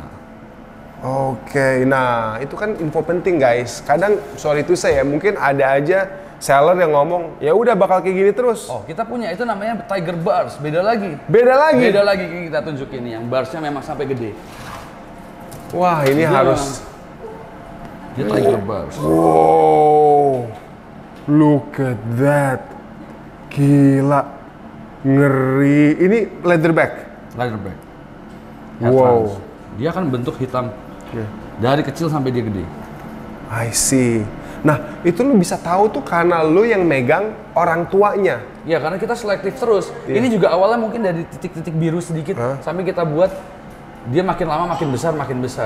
Oke, nah itu kan info penting guys. Kadang sorry itu saya mungkin ada aja seller yang ngomong ya udah bakal kayak gini terus. Oh kita punya itu namanya Tiger Bars, beda lagi. Beda lagi Kita tunjukin nih, yang barsnya memang sampai gede. Wah ini harus. Dia Tiger Bars. Wow, look at that, gila, ngeri. Ini leatherback. Leatherback. Wow. Dia akan bentuk hitam. Dari kecil sampai dia gede. I see. Nah, itu lu bisa tahu tuh karena lu yang megang orang tuanya. Ya, karena kita selektif terus. Ini juga awalnya mungkin dari titik-titik biru sedikit sampai kita buat dia makin lama makin besar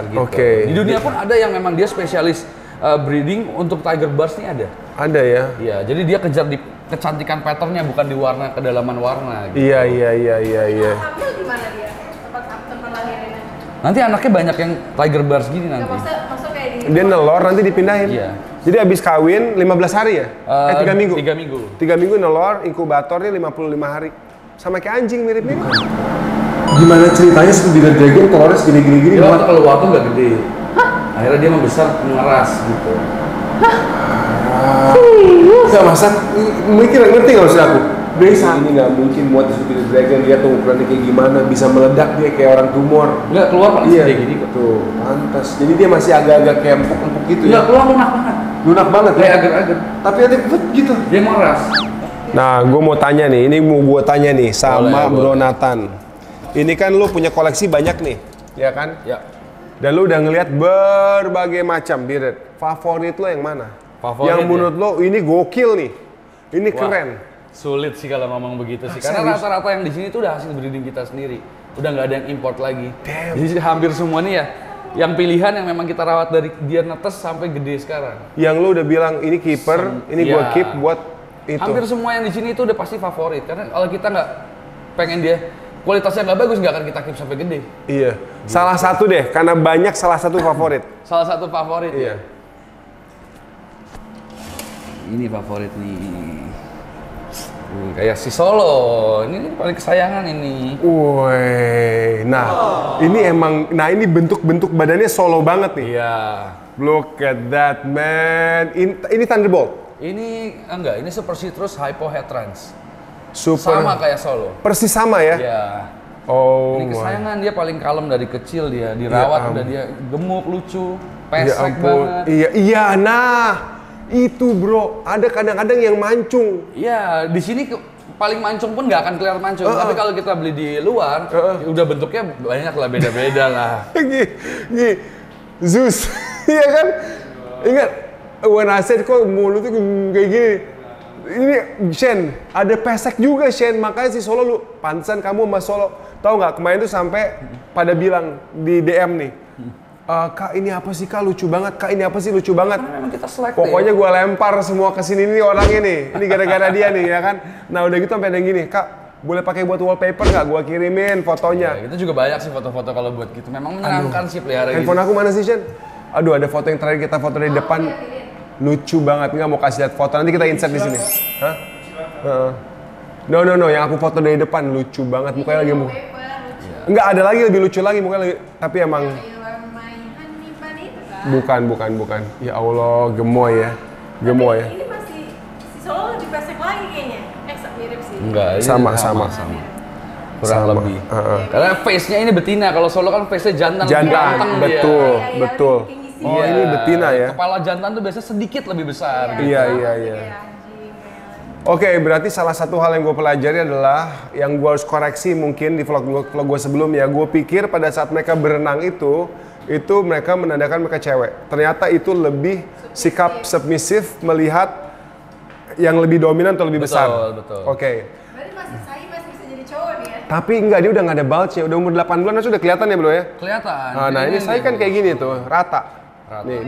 gitu. Oke. Di dunia pun ada yang memang dia spesialis breeding untuk Tiger Bars nih ada. Ada ya? Iya, jadi dia kejar di kecantikan patternnya bukan di warna kedalaman warna gitu. Iya. Hamil di mana dia? Tempat lahirinnya? Nah, Nanti anaknya banyak yang Tiger Bars gini Nggak, nanti. maksudnya kayak di Dia nelor nanti dipindahin. Iya. Jadi abis kawin 15 hari ya? 3 minggu? 3 minggu. 3 minggu nelor, inkubatornya 55 hari. Sama kayak anjing mirip-mirip. Gimana ceritanya Bearded Dragon telurnya segini-gini? Dia waktu keluar tuh nggak gede. Akhirnya dia membesar mengeras gitu. Nggak masa, ngerti nggak maksud aku? Biasa ini nggak mungkin buat Bearded Dragon, dia tuh ukurannya kayak gimana, bisa meledak dia kayak orang tumor. Nggak keluar paling segede gini kok. Tuh, pantas. Jadi dia masih agak-agak kayak empuk-empuk gitu Nggak ya? keluar lunak banget. Lunak banget ya? Kayak agar-agar. Tapi ada gitu. Dia mengeras. Nah, gue mau tanya nih, ini mau gue tanya nih sama Boleh, Bro boleh. Nathan. Ini kan lu punya koleksi banyak nih, ya kan? Ya. Dan lu udah ngelihat berbagai macam bearded. Favorit lo yang mana? Favorit yang ya? menurut lo ini gokil nih, ini Wah, keren. Sulit sih kalau ngomong begitu sih. Karena serius? rata-rata yang di sini tuh udah hasil breeding kita sendiri. Udah nggak ada yang import lagi. Damn. Jadi hampir semua nih ya, yang pilihan yang memang kita rawat dari dia netes sampai gede sekarang. Yang lu udah bilang ini keeper, ini ya. gua keep buat itu. Hampir semua yang di sini itu udah pasti favorit. Karena kalau kita nggak pengen dia kualitasnya nggak bagus, nggak akan kita keep sampai gede. Iya. Salah satu deh, karena banyak salah satu favorit. Salah satu favorit Iya. ya. Ini favorit nih. Kayak si Solo. Ini paling kesayangan ini. Woi, nah ini emang, nah ini bentuk-bentuk badannya solo banget nih. Iya. Look at that man. Ini Thunderbolt. Ini enggak, ini Super Citrus Hypo Head Trans. Super. Sama kayak Solo. Persis sama ya? Iya. Oh Ini my. kesayangan, dia paling kalem dari kecil dia. Dirawat udah dia gemuk, lucu, pesek banget. Iya, nah itu bro. Ada kadang-kadang yang mancung. Iya, di sini paling mancung pun nggak akan kelihatan mancung. Tapi kalau kita beli di luar, udah bentuknya banyak lah, beda-beda lah. Gini, Zeus, iya kan? Ingat, when I said kok mulutnya kayak gini. Ini Shen, ada pesek juga Shen, makanya si Solo lu, pantesan kamu sama Solo. Tahu nggak, kemarin tuh sampai pada bilang di DM nih, Kak ini apa sih Kak, lucu banget, Kak ini apa sih lucu banget. Karena memang kita selektif. Pokoknya gue lempar semua ke sini nih orangnya nih, ini gara-gara dia nih ya kan. Nah udah gitu sampai ada yang gini, Kak boleh pakai buat wallpaper nggak? Gue kirimin fotonya. Ya, kita juga banyak sih foto-foto kalau buat gitu. Memang menyenangkan sih pelihara gitu. Handphone aku mana sih Shen? Aduh ada foto yang terakhir kita foto dari depan. Lucu banget, nggak mau kasih lihat foto, nanti kita insert di sini. Hah? No, yang aku foto dari depan lucu banget, mukanya lagi Enggak, ada lagi lebih lucu lagi mukanya lagi, tapi emang bukan. Ya Allah, gemoy ya. Ini masih si Solo lebih pesek lagi kayaknya. Mirip sih. Enggak, ini Sama. kurang lebih. Karena face-nya ini betina, kalau Solo kan face-nya jantan. lebih Jantan, ganteng betul, dia. betul. Oh Iya, ini betina ya? Kepala jantan tuh biasanya sedikit lebih besar. Gitu. Iya. Oke, berarti salah satu hal yang gue pelajari adalah yang gue harus koreksi mungkin di vlog gue sebelumnya. Gue pikir pada saat mereka berenang itu mereka menandakan mereka cewek. Ternyata itu lebih sikap submisif melihat yang lebih dominan atau lebih besar. Betul. Oke. Berarti masih bisa jadi cowok nih ya? Tapi enggak, dia udah nggak ada bulge-nya. Udah umur 8 bulan sudah kelihatan ya bro ya? Kelihatan. Nah ini saya kan kayak gini tuh, rata. Rata. Nih,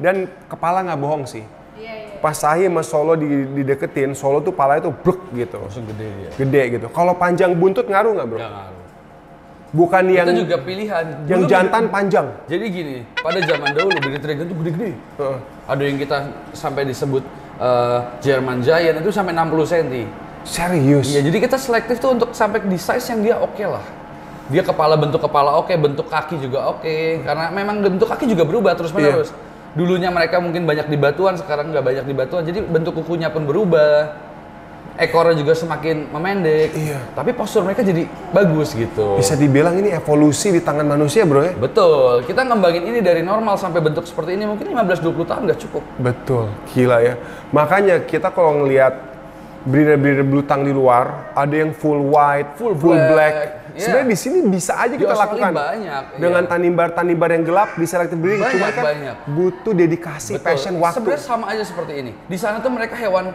dan kepala nggak bohong sih. Iya. Pas Sahi sama Solo dideketin, Solo tuh palanya tuh bruk gitu. Langsung gede dia. Gede gitu. Kalau panjang buntut ngaruh nggak bro? Nggak ngaruh. Bukan yang Itu juga pilihan. yang Dulu jantan panjang. Jadi gini, pada zaman dahulu Bearded Dragon tuh gede-gede. Heeh. Ada yang kita sampai disebut German Giant itu sampai 60 cm. Serius? Iya, jadi kita selektif tuh untuk sampai di size yang dia oke lah. Dia bentuk kepala oke, bentuk kaki juga oke. Karena memang bentuk kaki juga berubah terus-menerus. Dulunya mereka mungkin banyak di batuan, sekarang nggak banyak di batuan. Jadi bentuk kukunya pun berubah. Ekornya juga semakin memendek. Iya. Tapi postur mereka jadi bagus gitu. Bisa dibilang ini evolusi di tangan manusia bro ya? Betul. Kita ngembangin ini dari normal sampai bentuk seperti ini mungkin 15-20 tahun nggak cukup. Betul, gila ya. Makanya kita kalau ngelihat breeder blutang di luar, ada yang full white, full black. Iya. Sebenarnya di sini bisa aja Di kita Australia lakukan. banyak, Dengan iya. tanimbar yang gelap di selective breeding. Cuma kan Banyak. butuh dedikasi, Betul. passion, waktu. Sebenarnya sama aja seperti ini. Di sana tuh mereka hewan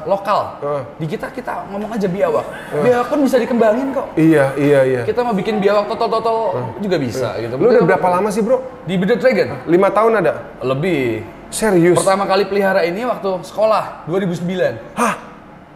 lokal. Di kita ngomong aja biawak. Biawak pun bisa dikembangin kok. Iya. Kita mau bikin biawak totol juga bisa gitu. Lu udah berapa lama sih bro? Di Bearded Dragon? 5 tahun ada? Lebih. Serius? Pertama kali pelihara ini waktu sekolah 2009. Hah?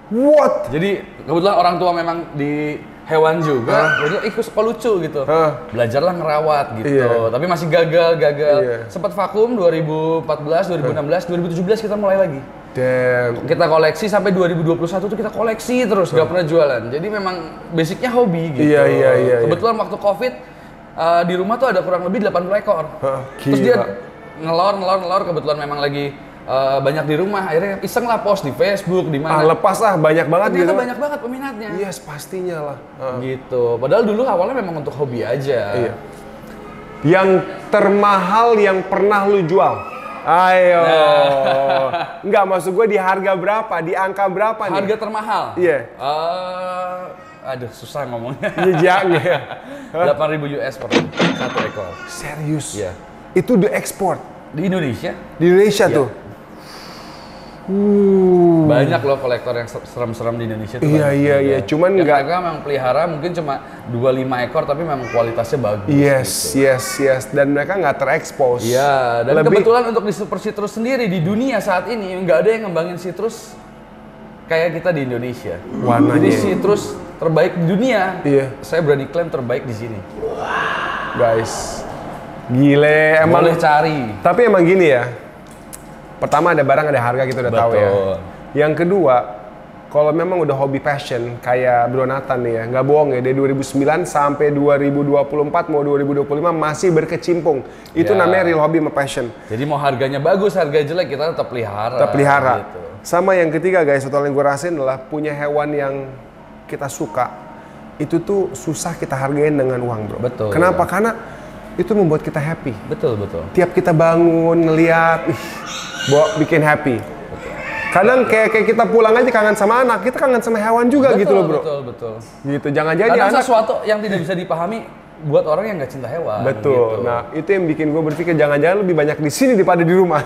What? Jadi kebetulan orang tua memang di hewan juga, jadi ikut suka lucu gitu. Belajarlah ngerawat gitu. Iya. Tapi masih gagal. Iya. Sempat vakum 2014, 2016, 2017 kita mulai lagi. Damn. Kita koleksi sampai 2021 tuh kita koleksi terus, gak pernah jualan. Jadi memang basicnya hobi gitu. Iya. Kebetulan waktu Covid di rumah tuh ada kurang lebih 80 ekor. Terus dia ngelor, kebetulan memang lagi banyak di rumah, akhirnya iseng lah post di Facebook, di mana. Lepas lah, banyak banget Ternyata gitu. banyak banget peminatnya. Yes, pastinya lah. Gitu. Padahal dulu awalnya memang untuk hobi aja. Iya. Yang termahal yang pernah lu jual? Ayo. Enggak, maksud gue di harga berapa? Di angka berapa nih? Harga termahal? Iya. Aduh, susah ngomongnya. Iya, ya. 8.000 US per satu ekor. Serius? Iya. Itu diekspor Di Indonesia? di Indonesia Iya. tuh? Banyak loh kolektor yang serem-serem di Indonesia tuh. Iya, banyak iya, juga. iya. Cuman Ya, nggak- mereka memang pelihara mungkin cuma 2-5 ekor tapi memang kualitasnya bagus. Yes, gitu. yes. Dan mereka nggak terekspos. Iya, dan Lebih- kebetulan untuk di Super Citrus sendiri di dunia saat ini nggak ada yang ngembangin citrus kayak kita di Indonesia. Warnanya. Jadi citrus terbaik di dunia. Iya. Saya berani klaim terbaik di sini. Guys, gile. Emang. Boleh cari. Tapi emang gini ya. Pertama ada barang, ada harga, kita udah tahu ya. Betul. Yang kedua, kalau memang udah hobi passion kayak Bro Nathan nih ya, nggak bohong ya, dari 2009 sampai 2024 mau 2025 masih berkecimpung. Itu Ya. namanya real hobby sama passion. Jadi mau harganya bagus, harga jelek kita tetap pelihara. Kita pelihara. Gitu. Sama yang ketiga guys, atau yang gue rasain adalah punya hewan yang kita suka. Itu tuh susah kita hargain dengan uang bro. Betul. Kenapa? Karena itu membuat kita happy. Betul. Tiap kita bangun, ngeliat, bikin happy. Kadang kayak kita pulang aja kangen sama anak, kita kangen sama hewan juga gitu loh bro. Betul. Gitu, jangan jadi Kadang anak. sesuatu yang tidak bisa dipahami buat orang yang nggak cinta hewan. Betul. Gitu. Nah, itu yang bikin gue berpikir jangan-jangan lebih banyak di sini daripada di rumah.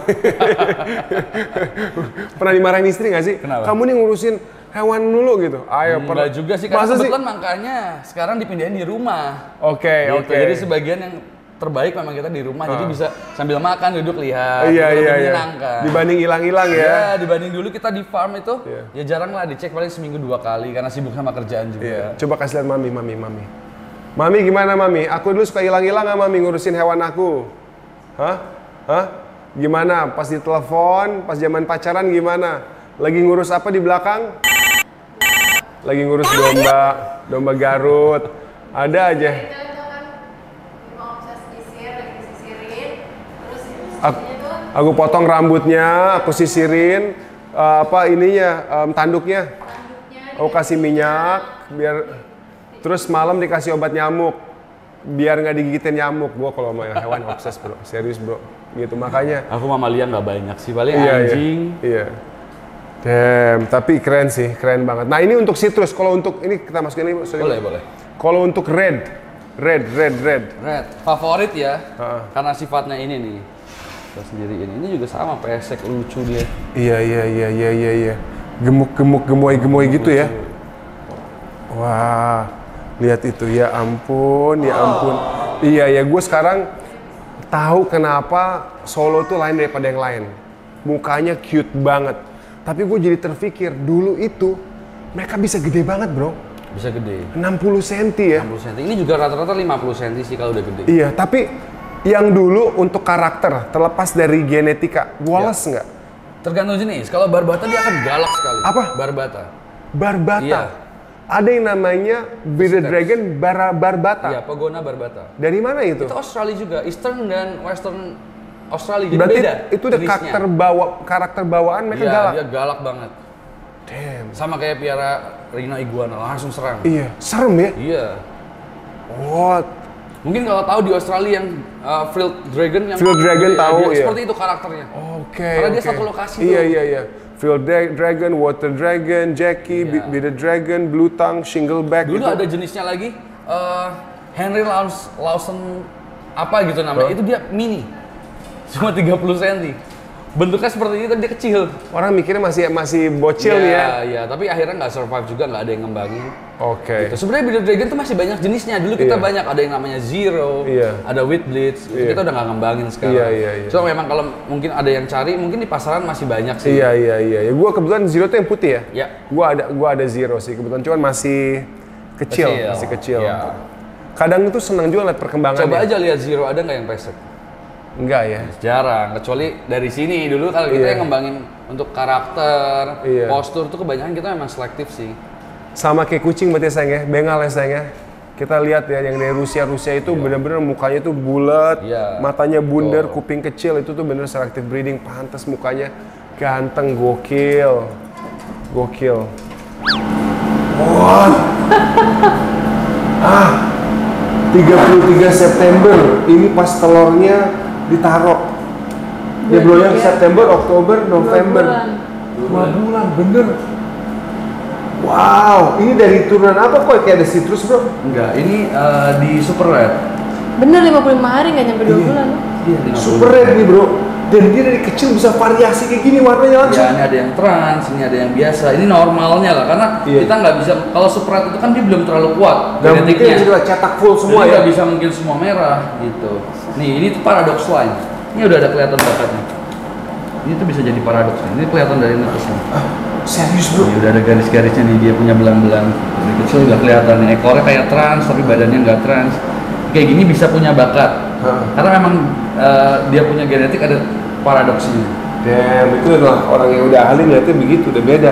Pernah dimarahin istri nggak sih? Kenapa? Kamu nih ngurusin hewan dulu gitu. Ayo, Enggak juga sih, karena Masa sih? kebetulan makanya sekarang dipindahin di rumah. Oke. Gitu. Jadi sebagian yang terbaik memang kita di rumah, jadi bisa sambil makan duduk lihat. Iya. Lebih menyenangkan. Dibanding hilang-hilang ya. Ya, dibanding dulu kita di farm itu, Iya. ya jarang lah dicek, paling seminggu 2 kali karena sibuk sama kerjaan juga. Iya. Coba kasih lihat mami. Mami gimana mami? Aku dulu suka hilang-hilang nggak mami ngurusin hewan aku. Hah? Gimana? Pas ditelepon, pas zaman pacaran gimana? Lagi ngurus apa di belakang? Lagi ngurus domba Garut. Ada aja. Itu kan mau bisa sisir, lagi disisirin, terus Aku, aku potong rambutnya, aku sisirin tanduknya. Aku kasih minyak biar terus malam dikasih obat nyamuk biar nggak digigitin nyamuk. Gua kalau sama hewan obses bro, serius bro. Gitu makanya. Aku mamalia nggak banyak sih, paling Iya. anjing. Iya. Damn, tapi keren sih, keren banget. Nah ini untuk citrus, kalau untuk ini kita masukin ini. sorry. Boleh. Kalau untuk red. Red, favorit ya, karena sifatnya ini nih. Kita sendiri ini juga sama, pesek lucu dia. Iya. Gemuk, gemoy gitu ya. Wah, lihat itu ya ampun. Iya, gue sekarang tahu kenapa Solo tuh lain daripada yang lain. Mukanya cute banget. Tapi gue jadi terpikir, dulu itu mereka bisa gede banget bro. Bisa gede. 60 cm ya. 60 cm. Ini juga rata-rata 50 cm sih kalau udah gede. Iya, tapi yang dulu untuk karakter, terlepas dari genetika, Wallace nggak? Tergantung jenis. Kalau Barbata dia akan galak sekali. Apa? Barbata. Barbata. Iya. Ada yang namanya Bearded Dragon Barbata. Iya, Pogona Barbata. Dari mana itu? Itu Australia juga, Eastern dan Western Australia. Jadi Berarti beda. itu udah jenisnya. karakter bawaan mereka Iya, galak. dia galak banget. Damn. Sama kayak piara Rhino Iguana, langsung serang. Iya, serem ya. Iya. What? Mungkin kalau tahu di Australia yang Field Dragon yang Field Dragon tahu, dia iya. seperti itu karakternya. Oke. Karena dia oke. satu lokasi Iya, tuh. iya. Field Dragon, Water Dragon, Jackie, Iya. Bearded Dragon, Blue Tongue, Shingleback. Dulu itu. ada jenisnya lagi Henry Lawson apa gitu namanya. Itu dia mini. Cuma 30 cm. Bentuknya seperti ini tapi dia kecil. Orang mikirnya masih bocil nih ya. Iya, tapi akhirnya nggak survive juga, nggak ada yang ngembangin. Oke. Gitu. Sebenarnya Bearded Dragon tuh masih banyak jenisnya. Dulu kita Iya. banyak, ada yang namanya Zero, Iya. ada Wheat Blitz. Itu Iya. kita udah nggak ngembangin sekarang. Iya. Cuma memang kalau mungkin ada yang cari, mungkin di pasaran masih banyak sih. Iya. Gua kebetulan Zero tuh yang putih ya. Ya. Gua ada Zero sih kebetulan, cuman masih masih kecil. Iya. Kadang itu senang juga lihat perkembangannya. Coba aja lihat Zero, ada nggak yang pesek? Enggak ya. Jarang, kecuali dari sini. Dulu kalau kita Iya. yang ngembangin untuk karakter, Iya. postur tuh kebanyakan kita memang selektif sih. Sama kayak kucing berarti sayang ya, bengal ya sayang ya. Kita lihat ya yang dari Rusia itu bener-bener mukanya tuh bulat, Iya. matanya bundar, kuping kecil, itu tuh bener selective breeding, pantas mukanya ganteng, gokil. What? 33 September, ini pas telurnya ditaruh. Dia belum September, Oktober, November. 2 bulan, bener. Wow, ini dari turunan apa kok kayak ada citrus bro? Enggak, ini di Super Red. Bener 55 hari nggak nyampe 2 bulan. Iya, Super red nih bro. Dan dia dari kecil bisa variasi kayak gini warnanya langsung. Ya, ini ada yang trans, ini ada yang biasa. Ini normalnya lah, karena Iya. kita nggak bisa. Kalau Super Red itu kan dia belum terlalu kuat Dan mungkin genetiknya. juga cetak full semua Jadi ya. nggak bisa mungkin semua merah gitu. Nih, ini tuh paradox line. Ini udah ada kelihatan bakatnya. Ini tuh bisa jadi paradox. Ini kelihatan dari netasnya. Serius bro? Ini udah ada garis-garisnya nih, dia punya belang-belang. Dari kecil udah kelihatan nih, ekornya kayak trans tapi badannya nggak trans. Kayak gini bisa punya bakat. Karena memang dia punya genetik ada paradoksnya. Damn, itu adalah orang yang udah ahli ngeliatnya begitu, udah beda.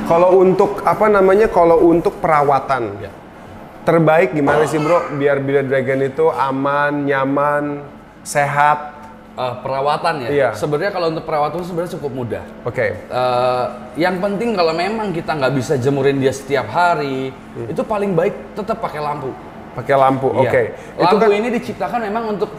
Kalau untuk kalau untuk perawatan, Ya. terbaik gimana sih bro? Biar Bearded Dragon itu aman, nyaman, sehat. Perawatan ya. Iya. Sebenarnya kalau untuk perawatan sebenarnya cukup mudah. Oke. Yang penting kalau memang kita nggak bisa jemurin dia setiap hari, itu paling baik tetap pakai lampu. Pakai lampu, Iya. oke. Itu Lampu kan ini diciptakan memang untuk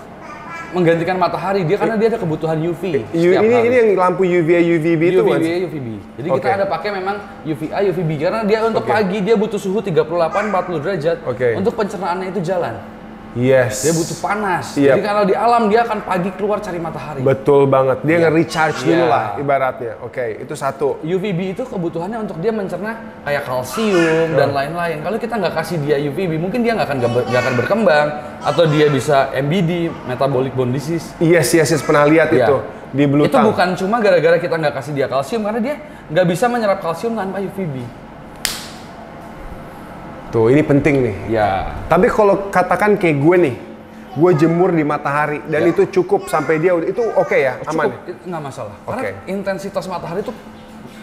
menggantikan matahari dia karena dia ada kebutuhan UV. setiap ini hari. yang lampu UVA, UVB itu kan? UVB. Jadi kita Oke. ada pakai memang UVA, UVB karena dia untuk pagi dia butuh suhu 38-40 derajat. Oke. Untuk pencernaannya itu jalan. Yes. Dia butuh panas. Iya. Jadi kalau di alam dia akan pagi keluar cari matahari. Betul banget. Dia Iya. nge-recharge dulu Iya. lah ibaratnya. Oke, itu satu. UVB itu kebutuhannya untuk dia mencerna kayak kalsium dan lain-lain. Kalau kita nggak kasih dia UVB, mungkin dia nggak akan berkembang atau dia bisa MBD, metabolic bone disease. Yes, pernah lihat Iya. itu di Blue Itu Tongue. bukan cuma gara-gara kita nggak kasih dia kalsium, karena dia nggak bisa menyerap kalsium tanpa UVB. Tuh, ini penting nih. Ya. Tapi kalau katakan kayak gue nih, gue jemur di matahari dan Ya. itu cukup sampai dia itu oke ya, aman. Cukup, itu nggak masalah. Karena Oke. intensitas matahari itu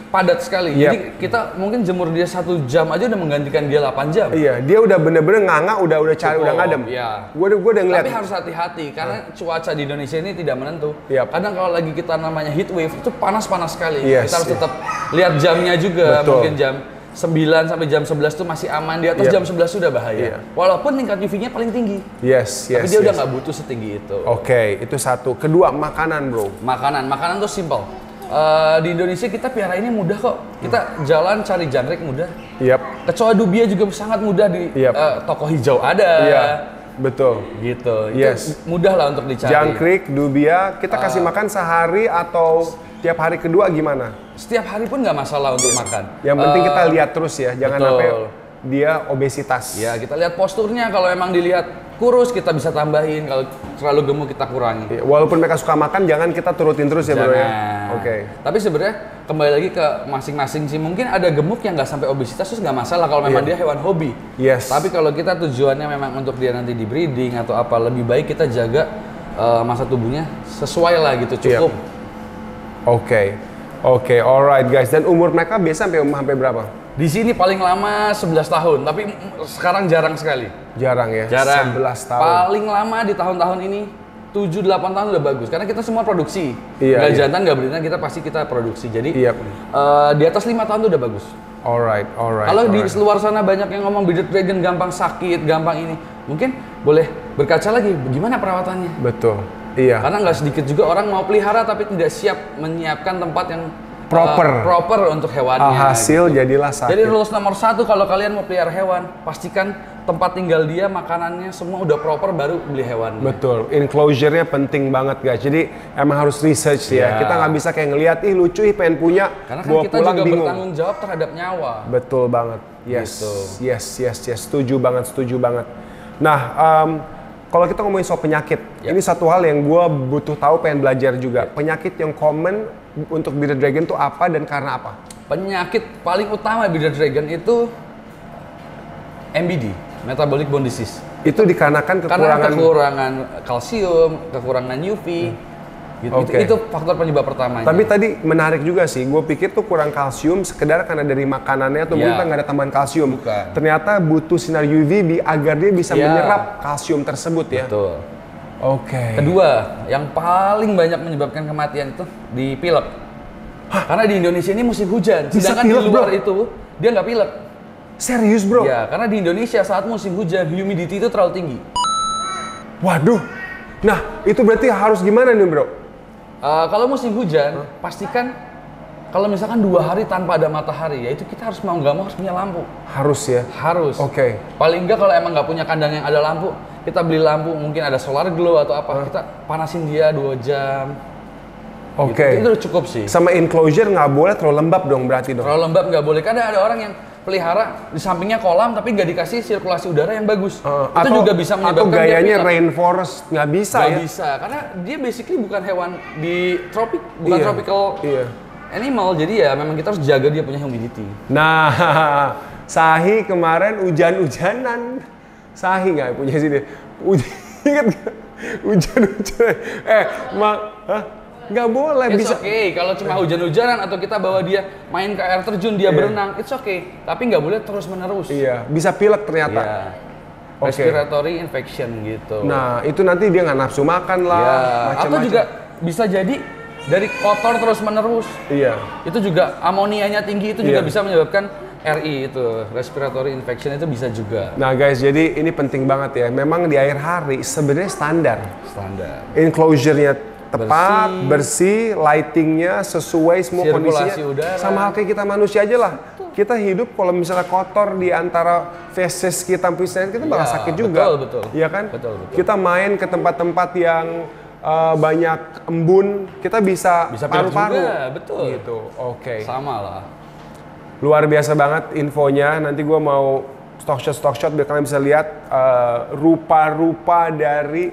padat sekali. Yep. Jadi kita mungkin jemur dia 1 jam aja udah menggantikan dia 8 jam. Iya, dia udah bener-bener nganga, udah cari, udah Cukup, ngadem. iya. Gue udah ngeliat. Tapi harus hati-hati karena cuaca di Indonesia ini tidak menentu. Yap. Kadang kalau lagi kita namanya heat wave itu panas-panas sekali. Yes, Kita harus iya. tetap lihat jamnya juga. Betul. Mungkin jam 9 sampai jam 11 itu masih aman, di atas Yap. jam 11 sudah bahaya. Iya. Walaupun tingkat UV-nya paling tinggi. Yes. Tapi dia udah nggak butuh setinggi itu. Oke, itu satu. Kedua, makanan bro. Makanan tuh simple. Di Indonesia kita piara ini mudah kok. Kita jalan cari jangkrik mudah. Yap. Kecoa dubia juga sangat mudah di Yap. toko hijau ada. Iya, betul. Gitu. Yes. Itu mudah lah untuk dicari. Jangkrik, dubia, kita kasih makan sehari atau tiap hari kedua gimana? Setiap hari pun nggak masalah untuk makan. Yang penting kita lihat terus ya, jangan betul. sampai dia obesitas. Ya kita lihat posturnya, kalau emang dilihat kurus kita bisa tambahin, kalau terlalu gemuk kita kurangi. Walaupun mereka suka makan, jangan kita turutin terus ya bro ya. Oke. Tapi sebenarnya kembali lagi ke masing-masing sih. Mungkin ada gemuk yang nggak sampai obesitas terus nggak masalah kalau memang dia hewan hobi. Yes. Tapi kalau kita tujuannya memang untuk dia nanti di breeding atau apa, lebih baik kita jaga masa tubuhnya sesuai lah gitu, cukup. Oke, alright guys. Dan umur mereka biasa sampai berapa? Di sini paling lama 11 tahun, tapi sekarang jarang sekali. Jarang ya? Jarang. 11 tahun. Paling lama di tahun-tahun ini 7-8 tahun udah bagus, karena kita semua produksi. Iya, nggak iya. jantan, nggak beritan, kita produksi. Jadi Iya. di atas 5 tahun tuh udah bagus. Alright. Kalau di luar sana banyak yang ngomong bearded dragon gampang sakit, gampang ini. Mungkin boleh berkaca lagi, gimana perawatannya? Betul. Iya. Karena nggak sedikit juga orang mau pelihara tapi tidak siap menyiapkan tempat yang Proper untuk hewannya. Alhasil gitu. jadilah sakit. Jadi rules nomor 1 kalau kalian mau pelihara hewan, pastikan tempat tinggal dia, makanannya semua udah proper baru beli hewan. Betul, enclosure-nya penting banget guys. Jadi emang harus research ya. Kita nggak bisa kayak ngeliat, ih lucu, ih pengen punya, Karena kan bawa kita pulang juga bingung. bertanggung jawab terhadap nyawa. Betul banget. Yes, Gitu. yes. Setuju banget. Nah, kalau kita ngomongin soal penyakit, ini satu hal yang gue butuh tahu, pengen belajar juga. Penyakit yang common untuk bearded dragon itu apa dan karena apa? Penyakit paling utama bearded dragon itu MBD, metabolic bone disease. Itu dikarenakan Karena kekurangan kekurangan kalsium, kekurangan UV. Gitu. Oke. Itu faktor penyebab pertamanya. Tapi tadi menarik juga sih, gue pikir tuh kurang kalsium sekedar karena dari makanannya atau mungkin nggak ada tambahan kalsium. Bukan. Ternyata butuh sinar UV agar dia bisa menyerap kalsium tersebut ya. Betul. Oke. Kedua, yang paling banyak menyebabkan kematian itu di pilek. Karena di Indonesia ini musim hujan, Bisa sedangkan di pilek, luar bro? itu dia nggak pilek. Serius bro? Ya, karena di Indonesia saat musim hujan humidity itu terlalu tinggi. Waduh. Nah, itu berarti harus gimana nih bro? Kalau musim hujan, pastikan kalau misalkan 2 hari tanpa ada matahari, ya itu kita harus mau nggak mau harus punya lampu. Harus ya? Harus. Oke. Paling nggak kalau emang nggak punya kandang yang ada lampu, kita beli lampu, mungkin ada solar glow atau apa, kita panasin dia 2 jam. Oke. Gitu. Itu udah cukup sih. Sama enclosure nggak boleh terlalu lembab dong berarti dong? Terlalu lembab nggak boleh. Kadang ada orang yang pelihara di sampingnya kolam tapi nggak dikasih sirkulasi udara yang bagus. Itu juga bisa menyebabkan atau gayanya dia pilek. rainforest, nggak bisa Nggak ya? bisa, karena dia basically bukan hewan di tropik, bukan tropical animal. Jadi ya memang kita harus jaga dia punya humidity. Nah, Sahi kemarin hujan-hujanan. Sahi nggak punya sini. Ingat nggak? Hujan-hujanan. Nggak boleh. It's bisa. okay, kalau cuma hujan-hujanan atau kita bawa dia main ke air terjun, dia berenang, it's okay. Tapi nggak boleh terus-menerus. Iya, bisa pilek ternyata. Iya. Oke. Respiratory infection gitu. Nah, itu nanti dia nggak nafsu makan lah, Ya, macam-macam. atau juga bisa jadi dari kotor terus-menerus. Iya. Itu juga amonianya tinggi, itu juga Iya. bisa menyebabkan RI itu, respiratory infection itu bisa juga. Nah guys, jadi ini penting banget ya. Memang di akhir hari sebenarnya standar. Standar. Enclosure-nya tepat, bersih, lightingnya sesuai semua Sirkulasi kondisinya. udara. Sama hal kayak kita manusia aja lah. Kita hidup kalau misalnya kotor di antara feses kita, kita bakal Iya, sakit juga. betul. Iya kan? Betul. Kita main ke tempat-tempat yang banyak embun, kita bisa Bisa pilek paru-paru. juga, betul. Gitu. Oke. Sama lah. Luar biasa banget infonya. Nanti gue mau stock shot biar kalian bisa lihat rupa-rupa dari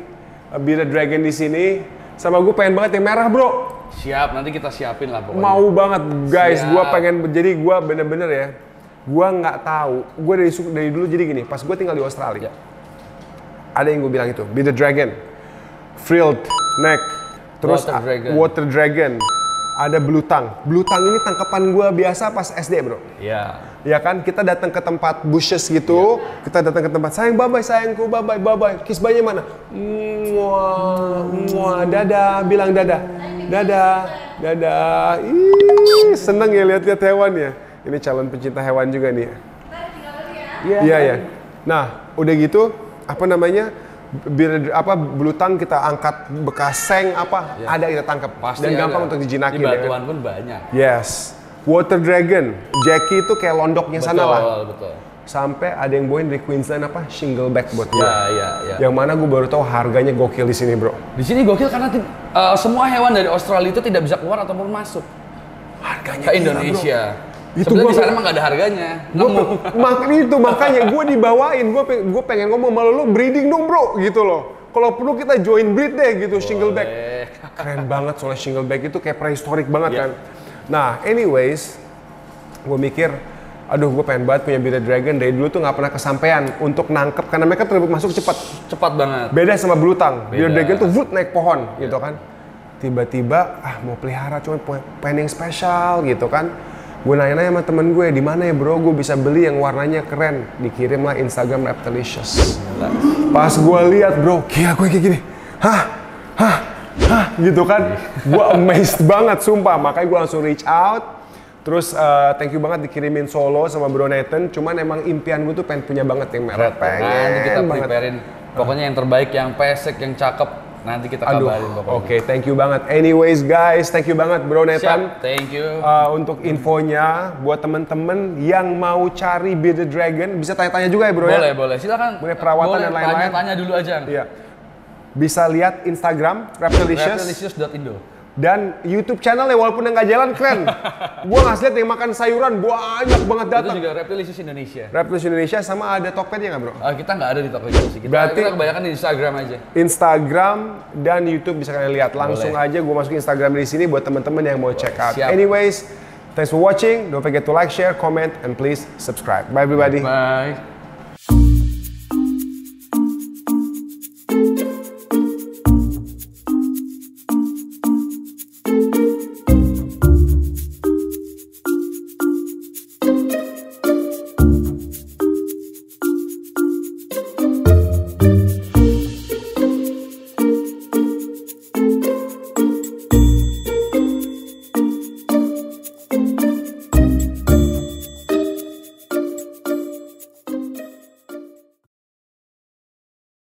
bearded dragon di sini. Sama gue pengen banget yang merah bro. Siap, nanti kita siapin lah pokoknya. Mau banget guys. Siap. Gue pengen, jadi gue bener-bener ya. Gue nggak tahu. Gue dari dulu jadi gini. Pas gue tinggal di Australia, ada yang gue bilang itu bearded dragon, frilled neck, terus water dragon. Ada blue tongue. Blue tongue ini tangkapan gue biasa pas SD bro. Iya. Ya kan, kita datang ke tempat bushes gitu, kita datang ke tempat sayang bye-bye sayangku, bye-bye, kisbahnya mana? Muah, dadah, bilang dadah, dadah. Ih, seneng ya lihat-lihat hewan ya. Ini calon pencinta hewan juga nih. Iya. Nah, udah gitu, apa namanya? Blue tongue kita angkat bekas seng ada kita tangkap. Pasti Dan gampang ada. untuk dijinakin. Di ya batuan kan? pun banyak. Yes. Water dragon, Jackie itu kayak londoknya sana lah. Betul. Sampai ada yang bawain dari Queensland shingleback buat gue. Iya. Yang mana gue baru tahu harganya gokil di sini bro. Di sini gokil karena semua hewan dari Australia itu tidak bisa keluar ataupun masuk Harganya ke gila, Indonesia. bro. Sebenarnya di sana emang nggak ada harganya. Makanya gue dibawain, gue pengen ngomong sama lo breeding dong bro, gitu loh. Kalau perlu kita join breed deh gitu, shingleback. Keren banget soalnya shingleback itu kayak prehistorik banget kan. Nah, anyways, gue mikir, aduh gue pengen banget punya bearded dragon. Dari dulu tuh nggak pernah kesampaian untuk nangkep karena mereka masuk cepat. Cepat banget. Beda sama belutang. Bearded dragon tuh naik pohon gitu kan. Tiba-tiba mau pelihara cuma pengen yang spesial gitu kan. Gue nanya-nanya sama temen gue, di mana ya bro, gue bisa beli yang warnanya keren. Dikirim lah Instagram Reptilicious. Pas gue lihat bro, gila gue kayak gini, hah, gitu kan. Gue amazed banget, sumpah. Makanya gue langsung reach out. Terus thank you banget dikirimin Solo sama Bro Nathan. Cuman emang impian gue tuh pengen punya banget yang merah. Nanti kita preparein. Pokoknya yang terbaik, yang pesek, yang cakep. Nanti kita kabarin pokoknya. Oke, thank you banget. Anyways guys, thank you banget Bro Nathan. Siap, thank you. Untuk infonya, buat temen-temen yang mau cari bearded dragon, bisa tanya-tanya juga ya Bro boleh, ya? Boleh, silakan. Boleh perawatan dan lain-lain. Tanya dulu aja. Iya. Bisa lihat Instagram, Reptilicious. Reptilicious.indo. Dan YouTube channelnya walaupun yang nggak jalan keren. Gua nggak lihat yang makan sayuran banyak banget datang. Itu juga Reptilicious Indonesia. Reptilicious Indonesia sama ada Tokpednya nggak bro? Kita nggak ada di Tokopedia sih. Kita kebanyakan di Instagram aja. Instagram dan YouTube bisa kalian lihat. Langsung aja gue masukin Instagram di sini buat teman-teman yang mau check out. Siap. Anyways, thanks for watching. Don't forget to like, share, comment, and please subscribe. Bye everybody. Bye.